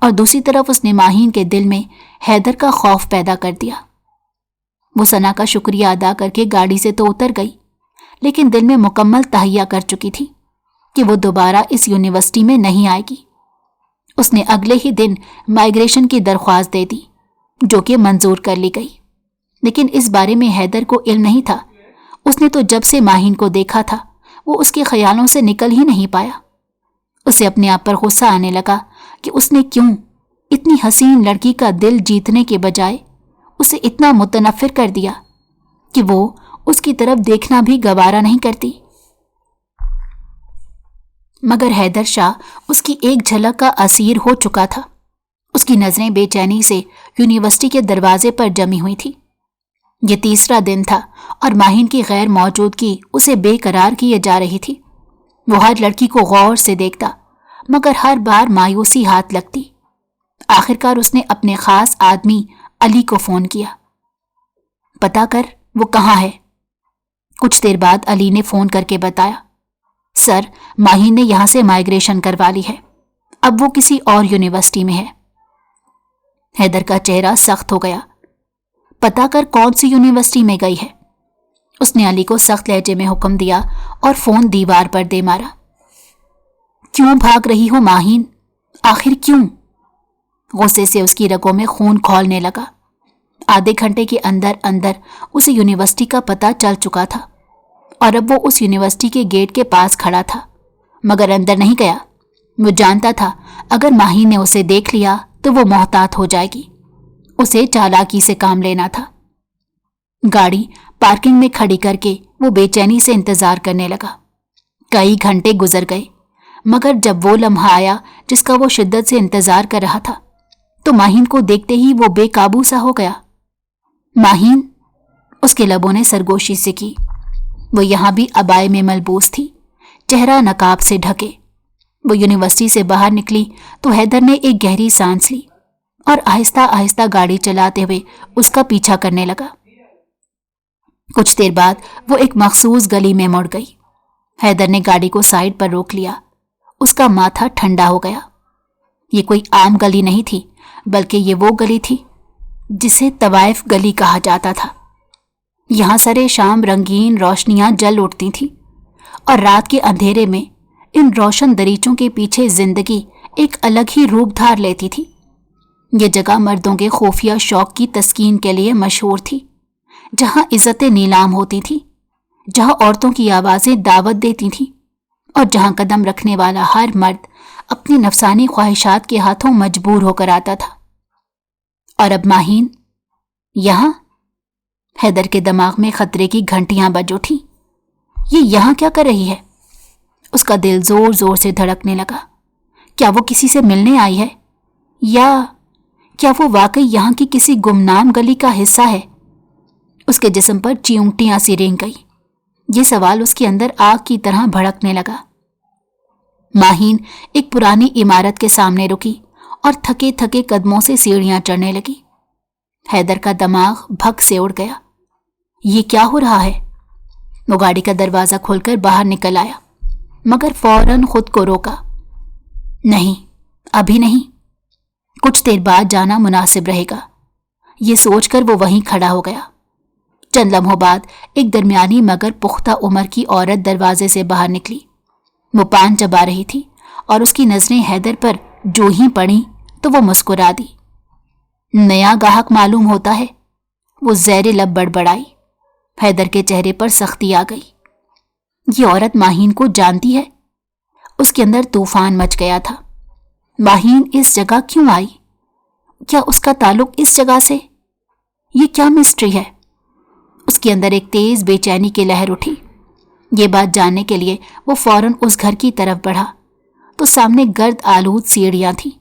और दूसरी तरफ उसने माहीन के दिल में हैदर का खौफ पैदा कर दिया। वो सना का शुक्रिया अदा करके गाड़ी से तो उतर गई, लेकिन दिल में मुकम्मल तहैया कर चुकी थी कि वो दोबारा इस यूनिवर्सिटी में नहीं आएगी। उसने अगले ही दिन माइग्रेशन की दरख्वास्त दे दी, जो कि मंजूर कर ली गई। लेकिन इस बारे में हैदर को इल्म नहीं था। उसने तो जब से माहीन को देखा था वो उसके ख्यालों से निकल ही नहीं पाया। उसे अपने आप पर गुस्सा आने लगा कि उसने क्यों इतनी हसीन लड़की का दिल जीतने के बजाय उसे इतना मुतनफ़िर कर दिया कि वो उसकी तरफ देखना भी गवारा नहीं करती। मगर हैदर शाह उसकी एक झलक का असीर हो चुका था। उसकी नजरें बेचैनी से यूनिवर्सिटी के दरवाजे पर जमी हुई थी। ये तीसरा दिन था और माहीन की गैर मौजूदगी उसे बेकरार किए जा रही थी। वो हर लड़की को गौर से देखता, मगर हर बार मायूसी हाथ लगती। आखिरकार उसने अपने खास आदमी अली को फोन किया। पता कर वो कहाँ है। कुछ देर बाद अली ने फोन करके बताया, सर, माहीन ने यहां से माइग्रेशन करवा ली है, अब वो किसी और यूनिवर्सिटी में है। हैदर का चेहरा सख्त हो गया। पता कर कौन सी यूनिवर्सिटी में गई है। उसने अली को सख्त लहजे में हुक्म दिया और फोन दीवार पर दे मारा। क्यों भाग रही हो माहीन, आखिर क्यों? गुस्से से उसकी रगों में खून खौलने लगा। आधे घंटे के अंदर अंदर उसे यूनिवर्सिटी का पता चल चुका था और अब वो उस यूनिवर्सिटी के गेट के पास खड़ा था, मगर अंदर नहीं गया। वो जानता था अगर माहीन ने उसे देख लिया तो वो मोहतात हो जाएगी। उसे चालाकी से काम लेना था। गाड़ी पार्किंग में खड़ी करके वो बेचैनी से इंतजार करने लगा। कई घंटे गुजर गए, मगर जब वो लम्हा आया जिसका वो शिद्दत से इंतजार कर रहा था तो माहीन को देखते ही वो बेकाबू सा हो गया। माहीन, उसके लबों ने सरगोशी से की। वो यहां भी अबाए में मलबूस थी, चेहरा नकाब से ढके। वो यूनिवर्सिटी से बाहर निकली तो हैदर ने एक गहरी सांस ली और आहिस्ता आहिस्ता गाड़ी चलाते हुए उसका पीछा करने लगा। कुछ देर बाद वो एक मखसूस गली में मुड़ गई। हैदर ने गाड़ी को साइड पर रोक लिया। उसका माथा ठंडा हो गया। ये कोई आम गली नहीं थी, बल्कि ये वो गली थी जिसे तवाइफ गली कहा जाता था। यहां सरे शाम रंगीन रोशनियां जल उठती थीं और रात के अंधेरे में इन रोशन दरीचों के पीछे जिंदगी एक अलग ही रूप धार लेती थी। ये जगह मर्दों के खुफिया शौक की तस्कीन के लिए मशहूर थी, जहां इज्जतें नीलाम होती थी, जहां औरतों की आवाजें दावत देती थीं और जहां कदम रखने वाला हर मर्द अपनी नफसानी ख्वाहिशात के हाथों मजबूर होकर आता था। और अब माहीन यहां? हैदर के दिमाग में खतरे की घंटियां बज उठी। ये यहां क्या कर रही है? उसका दिल जोर जोर से धड़कने लगा। क्या वो किसी से मिलने आई है, या क्या वो वाकई यहां की किसी गुमनाम गली का हिस्सा है? उसके जिस्म पर चियूंटियां सी रेंग गई। ये सवाल उसके अंदर आग की तरह भड़कने लगा। माहीन एक पुरानी इमारत के सामने रुकी और थके थके कदमों से सीढ़ियां चढ़ने लगी। हैदर का दिमाग भग से उड़ गया। ये क्या हो रहा है? वो गाड़ी का दरवाजा खोलकर बाहर निकल आया, मगर फौरन खुद को रोका। नहीं, अभी नहीं, कुछ देर बाद जाना मुनासिब रहेगा। ये सोचकर वो वहीं खड़ा हो गया। चंद लम्हों बाद एक दरमियानी मगर पुख्ता उम्र की औरत दरवाजे से बाहर निकली। वो पान चबा रही थी और उसकी नजरें हैदर पर जो ही पड़ी तो वो मुस्कुरा दी। नया गाहक मालूम होता है, वो ज़ेरे लब बड़बड़ाई। हैदर के चेहरे पर सख्ती आ गई। ये औरत माहीन को जानती है। उसके अंदर तूफान मच गया था। माहीन इस जगह क्यों आई? क्या उसका ताल्लुक इस जगह से? ये क्या मिस्ट्री है? उसके अंदर एक तेज बेचैनी की लहर उठी। ये बात जानने के लिए वो फौरन उस घर की तरफ बढ़ा तो सामने गर्द आलूद सीढ़ियां थीं।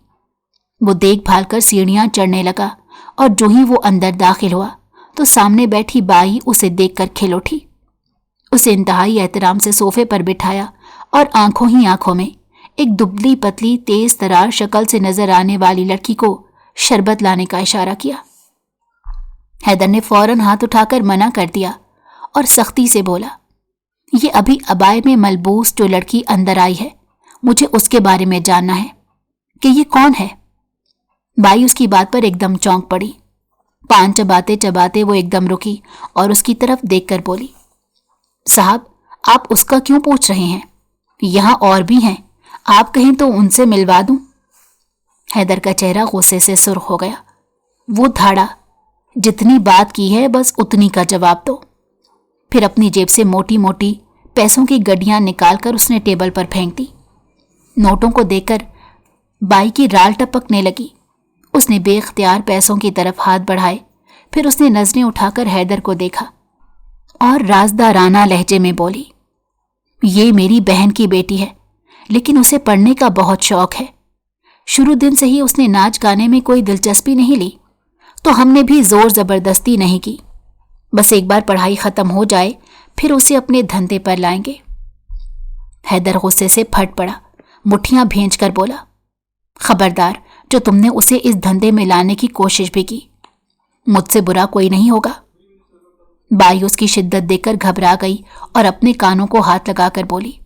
वो देखभाल कर सीढ़ियां चढ़ने लगा और जो ही वो अंदर दाखिल हुआ तो सामने बैठी बाई उसे देखकर खिल उठी। उसे इंतहाई एहतराम से सोफे पर बिठाया और आंखों ही आंखों में एक दुबली पतली तेज तरार शक्ल से नजर आने वाली लड़की को शरबत लाने का इशारा किया। हैदर ने फौरन हाथ उठाकर मना कर दिया और सख्ती से बोला, ये अभी अबाए में मलबूस जो लड़की अंदर आई है, मुझे उसके बारे में जानना है कि ये कौन है। बाई उसकी बात पर एकदम चौंक पड़ी। पान चबाते चबाते वो एकदम रुकी और उसकी तरफ देखकर बोली, साहब, आप उसका क्यों पूछ रहे हैं? यहां और भी हैं, आप कहें तो उनसे मिलवा दूं। हैदर का चेहरा गुस्से से सुर्ख हो गया। वो धाड़ा, जितनी बात की है बस उतनी का जवाब दो। फिर अपनी जेब से मोटी मोटी पैसों की गड्डियां निकालकर उसने टेबल पर फेंक दी। नोटों को देखकर बाई की राल टपकने लगी। उसने बेख्तियार पैसों की तरफ हाथ बढ़ाए। फिर उसने नजरें उठाकर हैदर को देखा और राजदाराना लहजे में बोली, ये मेरी बहन की बेटी है, लेकिन उसे पढ़ने का बहुत शौक है। शुरू दिन से ही उसने नाच गाने में कोई दिलचस्पी नहीं ली, तो हमने भी जोर जबरदस्ती नहीं की। बस एक बार पढ़ाई खत्म हो जाए फिर उसे अपने धंधे पर लाएंगे। हैदर गुस्से से फट पड़ा, मुट्ठियां भेंच कर बोला, खबरदार, जो तुमने उसे इस धंधे में लाने की कोशिश भी की, मुझसे बुरा कोई नहीं होगा। बाई उसकी शिद्दत देखकर घबरा गई और अपने कानों को हाथ लगाकर बोली,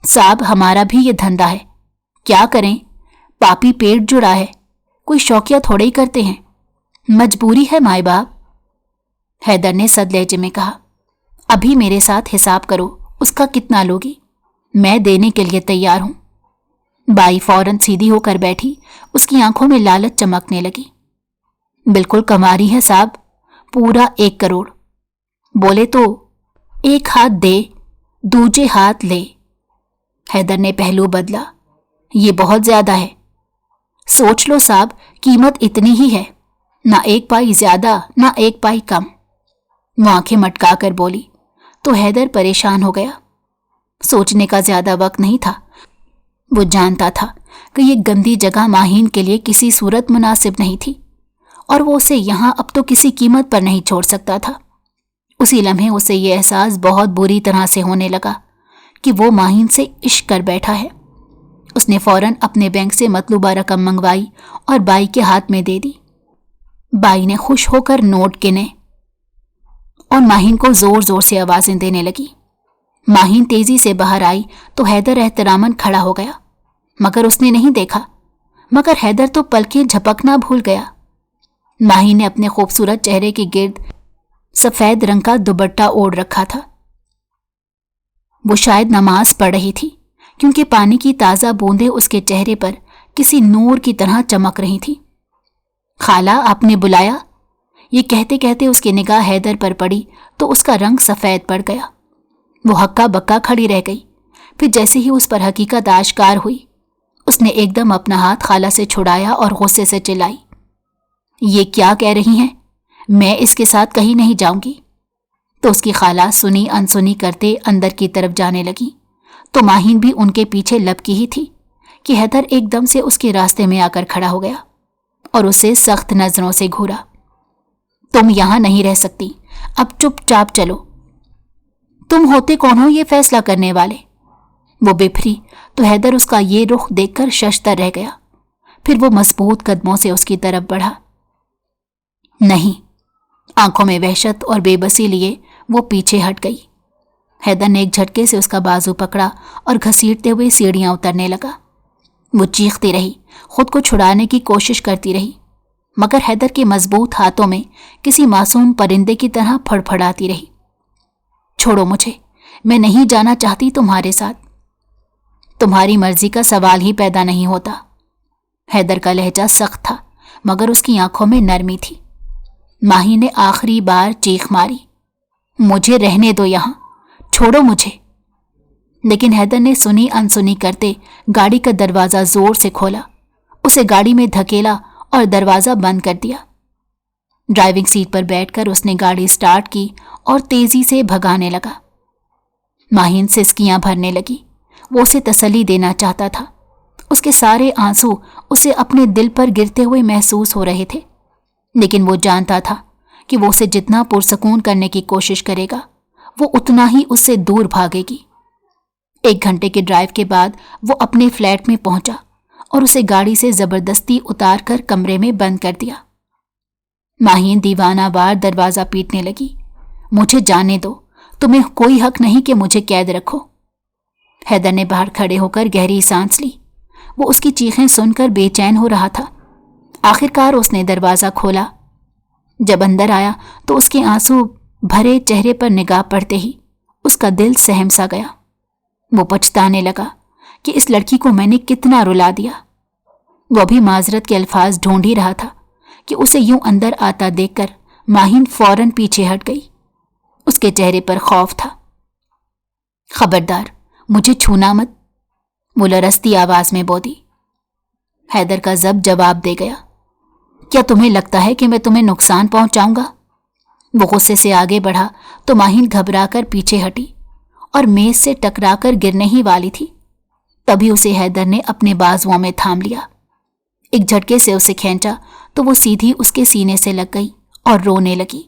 साहब, हमारा भी ये धंधा है, क्या करें, पापी पेट जुड़ा है, कोई शौकिया थोड़े ही करते हैं, मजबूरी है माए बाप। हैदर ने सद लहजे में कहा, अभी मेरे साथ हिसाब करो, उसका कितना लोगी, मैं देने के लिए तैयार हूं। बाई फौरन सीधी होकर बैठी, उसकी आंखों में लालच चमकने लगी। बिल्कुल कमारी है साहब, पूरा 1 करोड़। बोले तो एक हाथ दे, दूजे हाथ ले। हैदर ने पहलू बदला, ये बहुत ज्यादा है। सोच लो साहब, कीमत इतनी ही है, ना 1 पाई ज्यादा ना 1 पाई कम। वो आंखें मटका कर बोली तो हैदर परेशान हो गया। सोचने का ज्यादा वक्त नहीं था। वो जानता था कि ये गंदी जगह माहीन के लिए किसी सूरत मुनासिब नहीं थी और वो उसे यहां अब तो किसी कीमत पर नहीं छोड़ सकता था। उसी लम्हे उसे ये एहसास बहुत बुरी तरह से होने लगा कि वो माहीन से इश्क कर बैठा है। उसने फौरन अपने बैंक से मतलूबा रकम मंगवाई और बाई के हाथ में दे दी। बाई ने खुश होकर नोट गिने और माहीन को जोर जोर से आवाजें देने लगी। माहीन तेजी से बाहर आई तो हैदर एहतरामन खड़ा हो गया, मगर उसने नहीं देखा। मगर हैदर तो पलकें झपकना भूल गया। माहीन ने अपने खूबसूरत चेहरे के गिर्द सफेद रंग का दुपट्टा ओढ़ रखा था। वो शायद नमाज पढ़ रही थी, क्योंकि पानी की ताज़ा बूंदें उसके चेहरे पर किसी नूर की तरह चमक रही थी। खाला, आपने बुलाया? ये कहते कहते उसकी निगाह हैदर पर पड़ी तो उसका रंग सफ़ेद पड़ गया। वो हक्का बक्का खड़ी रह गई। फिर जैसे ही उस पर हकीकत आश्कार हुई, उसने एकदम अपना हाथ खाला से छुड़ाया और गुस्से से चिल्लाई, ये क्या कह रही हैं? मैं इसके साथ कहीं नहीं जाऊंगी। तो उसकी खाला सुनी अनसुनी करते अंदर की तरफ जाने लगी तो माहीन भी उनके पीछे लपकी ही थी कि हैदर एकदम से उसके रास्ते में आकर खड़ा हो गया और उसे सख्त नजरों से घूरा। तुम यहां नहीं रह सकती, अब चुपचाप चलो। तुम होते कौन हो ये फैसला करने वाले? वो बिफरी तो हैदर उसका ये रुख देखकर शशतर रह गया। फिर वो मजबूत कदमों से उसकी तरफ बढ़ा। नहीं, आंखों में वहशत और बेबसी लिए वो पीछे हट गई। हैदर ने एक झटके से उसका बाजू पकड़ा और घसीटते हुए सीढ़ियां उतरने लगा। वो चीखती रही, खुद को छुड़ाने की कोशिश करती रही, मगर हैदर के मजबूत हाथों में किसी मासूम परिंदे की तरह फड़फड़ाती रही। छोड़ो मुझे, मैं नहीं जाना चाहती तुम्हारे साथ। तुम्हारी मर्जी का सवाल ही पैदा नहीं होता। हैदर का लहजा सख्त था, मगर उसकी आंखों में नरमी थी। माही ने आखिरी बार चीख मारी, मुझे रहने दो यहां, छोड़ो मुझे। लेकिन हैदर ने सुनी अनसुनी करते गाड़ी का दरवाजा जोर से खोला, उसे गाड़ी में धकेला और दरवाजा बंद कर दिया। ड्राइविंग सीट पर बैठकर उसने गाड़ी स्टार्ट की और तेजी से भगाने लगा। माहिन सिसकियां भरने लगी। वो उसे तसल्ली देना चाहता था। उसके सारे आंसू उसे अपने दिल पर गिरते हुए महसूस हो रहे थे, लेकिन वो जानता था कि वो उसे जितना पुरसकून करने की कोशिश करेगा, वो उतना ही उससे दूर भागेगी। 1 घंटे के ड्राइव के बाद वो अपने फ्लैट में पहुंचा और उसे गाड़ी से जबरदस्ती उतार कर कमरे में बंद कर दिया। माहीन दीवानावार दरवाजा पीटने लगी, मुझे जाने दो, तुम्हें कोई हक नहीं कि मुझे कैद रखो। हैदर ने बाहर खड़े होकर गहरी सांस ली। वो उसकी चीखें सुनकर बेचैन हो रहा था। आखिरकार उसने दरवाजा खोला। जब अंदर आया तो उसके आंसू भरे चेहरे पर निगाह पड़ते ही उसका दिल सहम सा गया। वो पछताने लगा कि इस लड़की को मैंने कितना रुला दिया। वो भी माजरत के अल्फाज ढूंढ ही रहा था कि उसे यूं अंदर आता देखकर माहिन फौरन पीछे हट गई। उसके चेहरे पर खौफ था। खबरदार, मुझे छूना मत, वो लरसती आवाज में बोली। हैदर का जब जवाब दे गया, क्या तुम्हें लगता है कि मैं तुम्हें नुकसान पहुंचाऊंगा? वो गुस्से से आगे बढ़ा तो माहिन घबराकर पीछे हटी और मेज से टकराकर गिरने ही वाली थी। तभी उसे हैदर ने अपने बाजुओं में थाम लिया। एक झटके से उसे खींचा तो वो सीधी उसके सीने से लग गई और रोने लगी।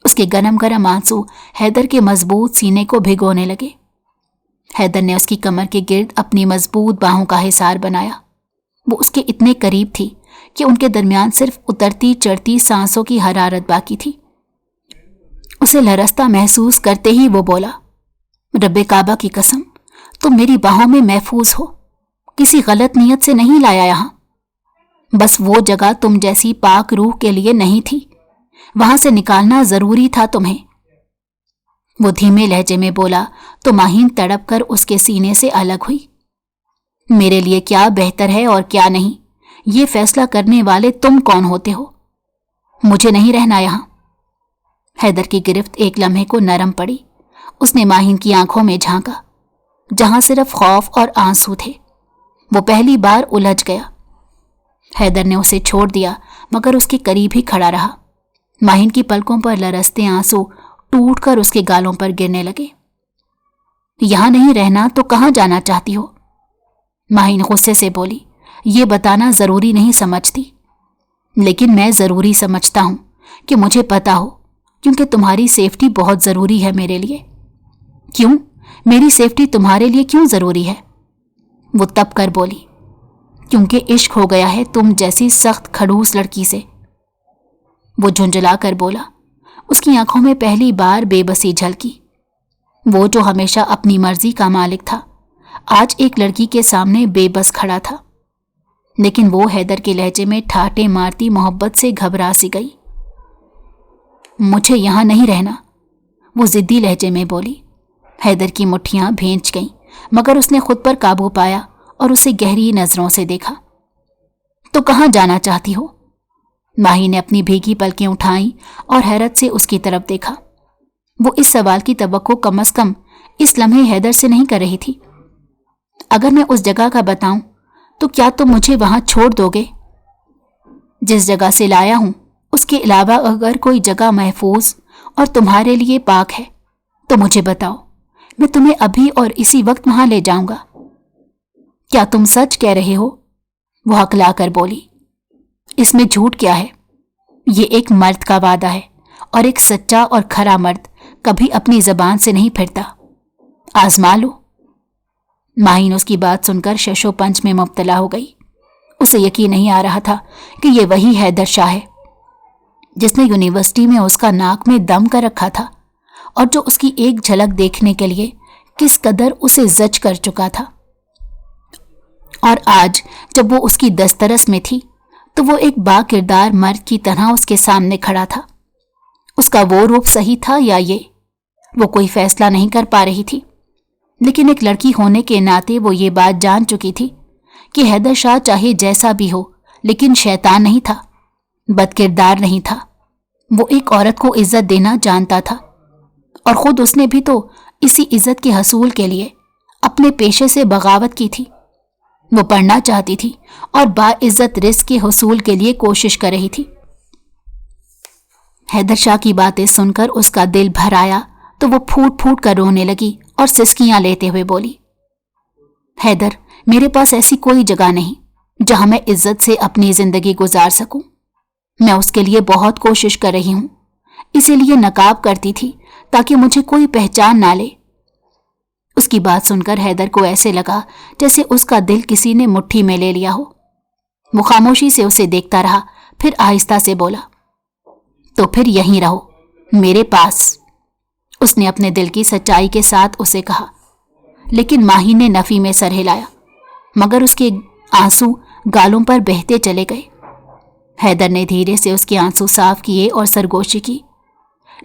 उसके गरम गरम आंसू हैदर के मजबूत सीने को भिगोने लगे। हैदर ने उसकी कमर के गिर्द अपनी मजबूत बाहों का हिसार बनाया। वो उसके इतने करीब थी कि उनके दरमियान सिर्फ उतरती चढ़ती सांसों की हरारत बाकी थी। उसे लरसता महसूस करते ही वो बोला, रब्बे काबा की कसम, तुम मेरी बाहों में महफूज हो, किसी गलत नीयत से नहीं लाया यहां। बस वो जगह तुम जैसी पाक रूह के लिए नहीं थी, वहां से निकालना जरूरी था तुम्हें। वो धीमे लहजे में बोला तो माहिन तड़प कर उसके सीने से अलग हुई। मेरे लिए क्या बेहतर है और क्या नहीं, ये फैसला करने वाले तुम कौन होते हो? मुझे नहीं रहना यहां। हैदर की गिरफ्त एक लम्हे को नरम पड़ी। उसने माहिन की आंखों में झांका, जहां सिर्फ खौफ और आंसू थे। वो पहली बार उलझ गया। हैदर ने उसे छोड़ दिया, मगर उसके करीब ही खड़ा रहा। माहिन की पलकों पर लरसते आंसू टूटकर उसके गालों पर गिरने लगे। यहां नहीं रहना तो कहां जाना चाहती हो? माहिन गुस्से से बोली, ये बताना जरूरी नहीं समझती, लेकिन मैं जरूरी समझता हूं कि मुझे पता हो, क्योंकि तुम्हारी सेफ्टी बहुत जरूरी है मेरे लिए। क्यों? मेरी सेफ्टी तुम्हारे लिए क्यों जरूरी है? वो तप कर बोली, क्योंकि इश्क हो गया है तुम जैसी सख्त खड़ूस लड़की से। वो झुंझला कर बोला। उसकी आंखों में पहली बार बेबसी झलकी। वो जो हमेशा अपनी मर्जी का मालिक था, आज एक लड़की के सामने बेबस खड़ा था। लेकिन वो हैदर के लहजे में ठाटे मारती मोहब्बत से घबरा सी गई। मुझे यहां नहीं रहना, वो जिद्दी लहजे में बोली। हैदर की मुट्ठियां भींच गईं, मगर उसने खुद पर काबू पाया और उसे गहरी नजरों से देखा। तो कहां जाना चाहती हो? माही ने अपनी भीगी पलकें उठाई और हैरत से उसकी तरफ देखा। वो इस सवाल की तवक्को कम से कम इस लम्हे हैदर से नहीं कर रही थी। अगर मैं उस जगह का बताऊं तो क्या तुम मुझे वहां छोड़ दोगे? जिस जगह से लाया हूं उसके अलावा अगर कोई जगह महफूज और तुम्हारे लिए पाक है तो मुझे बताओ, मैं तुम्हें अभी और इसी वक्त वहां ले जाऊंगा। क्या तुम सच कह रहे हो? वो हकला कर बोली। इसमें झूठ क्या है? ये एक मर्द का वादा है और एक सच्चा और खरा मर्द कभी अपनी जबान से नहीं फिरता। आजमा लो। माहिन उसकी बात सुनकर शशोपंच में मुब्तला हो गई। उसे यकीन नहीं आ रहा था कि ये वही हैदर शाह है जिसने यूनिवर्सिटी में उसका नाक में दम कर रखा था और जो उसकी एक झलक देखने के लिए किस कदर उसे जज कर चुका था। और आज जब वो उसकी दस्तरस में थी तो वो एक बाकिरदार मर्द की तरह उसके सामने खड़ा था। उसका वो रूप सही था या ये, वो कोई फैसला नहीं कर पा रही थी, लेकिन एक लड़की होने के नाते वो ये बात जान चुकी थी कि हैदर शाह चाहे जैसा भी हो लेकिन शैतान नहीं था, बदकिरदार नहीं था। वो एक औरत को इज्जत देना जानता था और खुद उसने भी तो इसी इज्जत के हसूल के लिए अपने पेशे से बगावत की थी। वो पढ़ना चाहती थी और बाइज्जत रिस्क के हसूल के लिए कोशिश कर रही थी। हैदर शाह की बातें सुनकर उसका दिल भर आया तो वो फूट फूट कर रोने लगी और सिसकियां लेते हुए बोली, हैदर, मेरे पास ऐसी कोई जगह नहीं जहां मैं इज्जत से अपनी जिंदगी गुजार सकूं। मैं उसके लिए बहुत कोशिश कर रही हूं, इसीलिए नकाब करती थी ताकि मुझे कोई पहचान ना ले। उसकी बात सुनकर हैदर को ऐसे लगा जैसे उसका दिल किसी ने मुट्ठी में ले लिया हो। वो खामोशी से उसे देखता रहा, फिर आहिस्ता से बोला, तो फिर यहीं रहो मेरे पास। उसने अपने दिल की सच्चाई के साथ उसे कहा, लेकिन माही ने नफी में सर हिलाया, मगर उसके आंसू गालों पर बहते चले गए। हैदर ने धीरे से उसके आंसू साफ किए और सरगोशी की,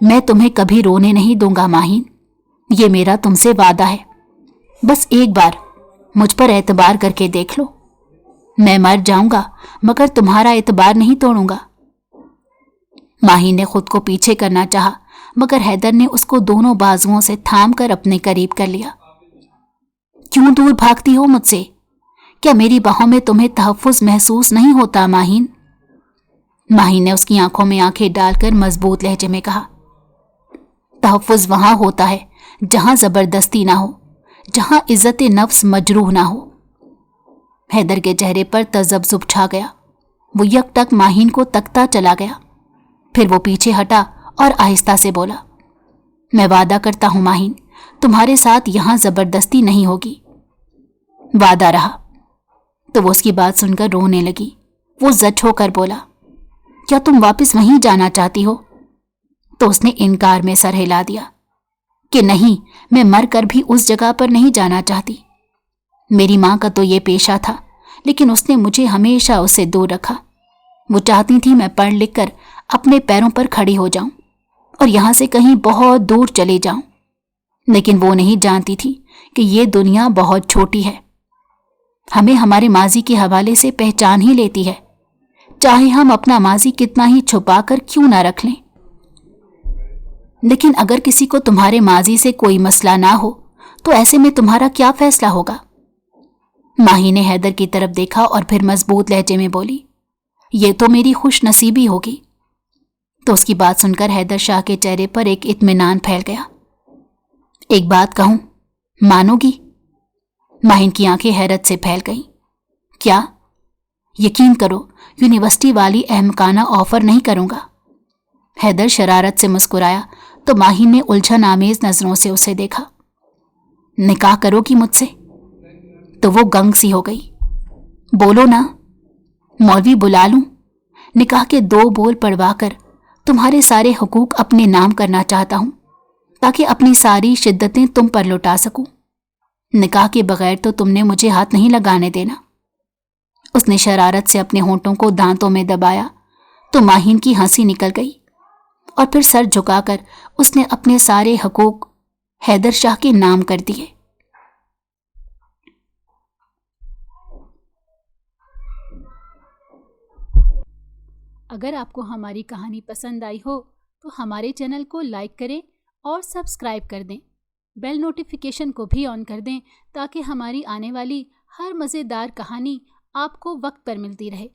मैं तुम्हें कभी रोने नहीं दूंगा माहीन, ये मेरा तुमसे वादा है। बस एक बार मुझ पर एतबार करके देख लो। मैं मर जाऊंगा मगर तुम्हारा एतबार नहीं तोड़ूंगा। माही ने खुद को पीछे करना चाहा, मगर हैदर ने उसको दोनों बाजुओं से थाम कर अपने करीब कर लिया। क्यों दूर भागती हो मुझसे? क्या मेरी बाहों में तुम्हें तहफ्फुज महसूस नहीं होता माहीन? माही ने उसकी आंखों में आंखें डालकर मजबूत लहजे में कहा, तहफ्फुज वहां होता है जहां जबरदस्ती ना हो, जहां इज्जत नफ्स मजरूह ना हो। हैदर के चेहरे पर तजब्जुब छा गया। वो यकटक माहीन को तकता चला गया, फिर वो पीछे हटा और आहिस्ता से बोला, मैं वादा करता हूं माहीन, तुम्हारे साथ यहां जबरदस्ती नहीं होगी। वादा रहा। तो वो उसकी बात सुनकर रोने लगी। वो जच होकर बोला, क्या तुम वापस वहीं जाना चाहती हो? तो उसने इनकार में सर हिला दिया कि नहीं, मैं मर कर भी उस जगह पर नहीं जाना चाहती। मेरी मां का तो ये पेशा था, लेकिन उसने मुझे हमेशा उससे दूर रखा। वो चाहती थी मैं पढ़ लिख कर अपने पैरों पर खड़ी हो जाऊं और यहां से कहीं बहुत दूर चले जाऊं, लेकिन वो नहीं जानती थी कि ये दुनिया बहुत छोटी है। हमें हमारे माजी के हवाले से पहचान ही लेती है, चाहे हम अपना माजी कितना ही छुपा कर क्यों ना रख लें। लेकिन अगर किसी को तुम्हारे माजी से कोई मसला ना हो तो ऐसे में तुम्हारा क्या फैसला होगा? माही ने हैदर की तरफ देखा और फिर मजबूत लहजे में बोली, ये तो मेरी खुश नसीबी होगी। तो उसकी बात सुनकर हैदर शाह के चेहरे पर एक इत्मीनान फैल गया। एक बात कहूं, मानोगी? माहिन की आंखें हैरत से फैल गईं। क्या? यकीन करो, यूनिवर्सिटी वाली अहमकाना ऑफर नहीं करूंगा। हैदर शरारत से मुस्कुराया तो माहिन ने उलझन आमेज नजरों से उसे देखा। निकाह करोगी मुझसे? तो वो गंग सी हो गई। बोलो ना, मौलवी बुला लूं? निकाह के 2 बोल पढ़वाकर तुम्हारे सारे हुकूक अपने नाम करना चाहता हूं, ताकि अपनी सारी शिद्दतें तुम पर लुटा सकूं। निकाह के बगैर तो तुमने मुझे हाथ नहीं लगाने देना। उसने शरारत से अपने होंठों को दांतों में दबाया तो माहिन की हंसी निकल गई और फिर सर झुकाकर उसने अपने सारे हकूक हैदर शाह के नाम कर दिए। अगर आपको हमारी कहानी पसंद आई हो तो हमारे चैनल को लाइक करें और सब्सक्राइब कर दें। बेल नोटिफिकेशन को भी ऑन कर दें ताकि हमारी आने वाली हर मज़ेदार कहानी आपको वक्त पर मिलती रहे।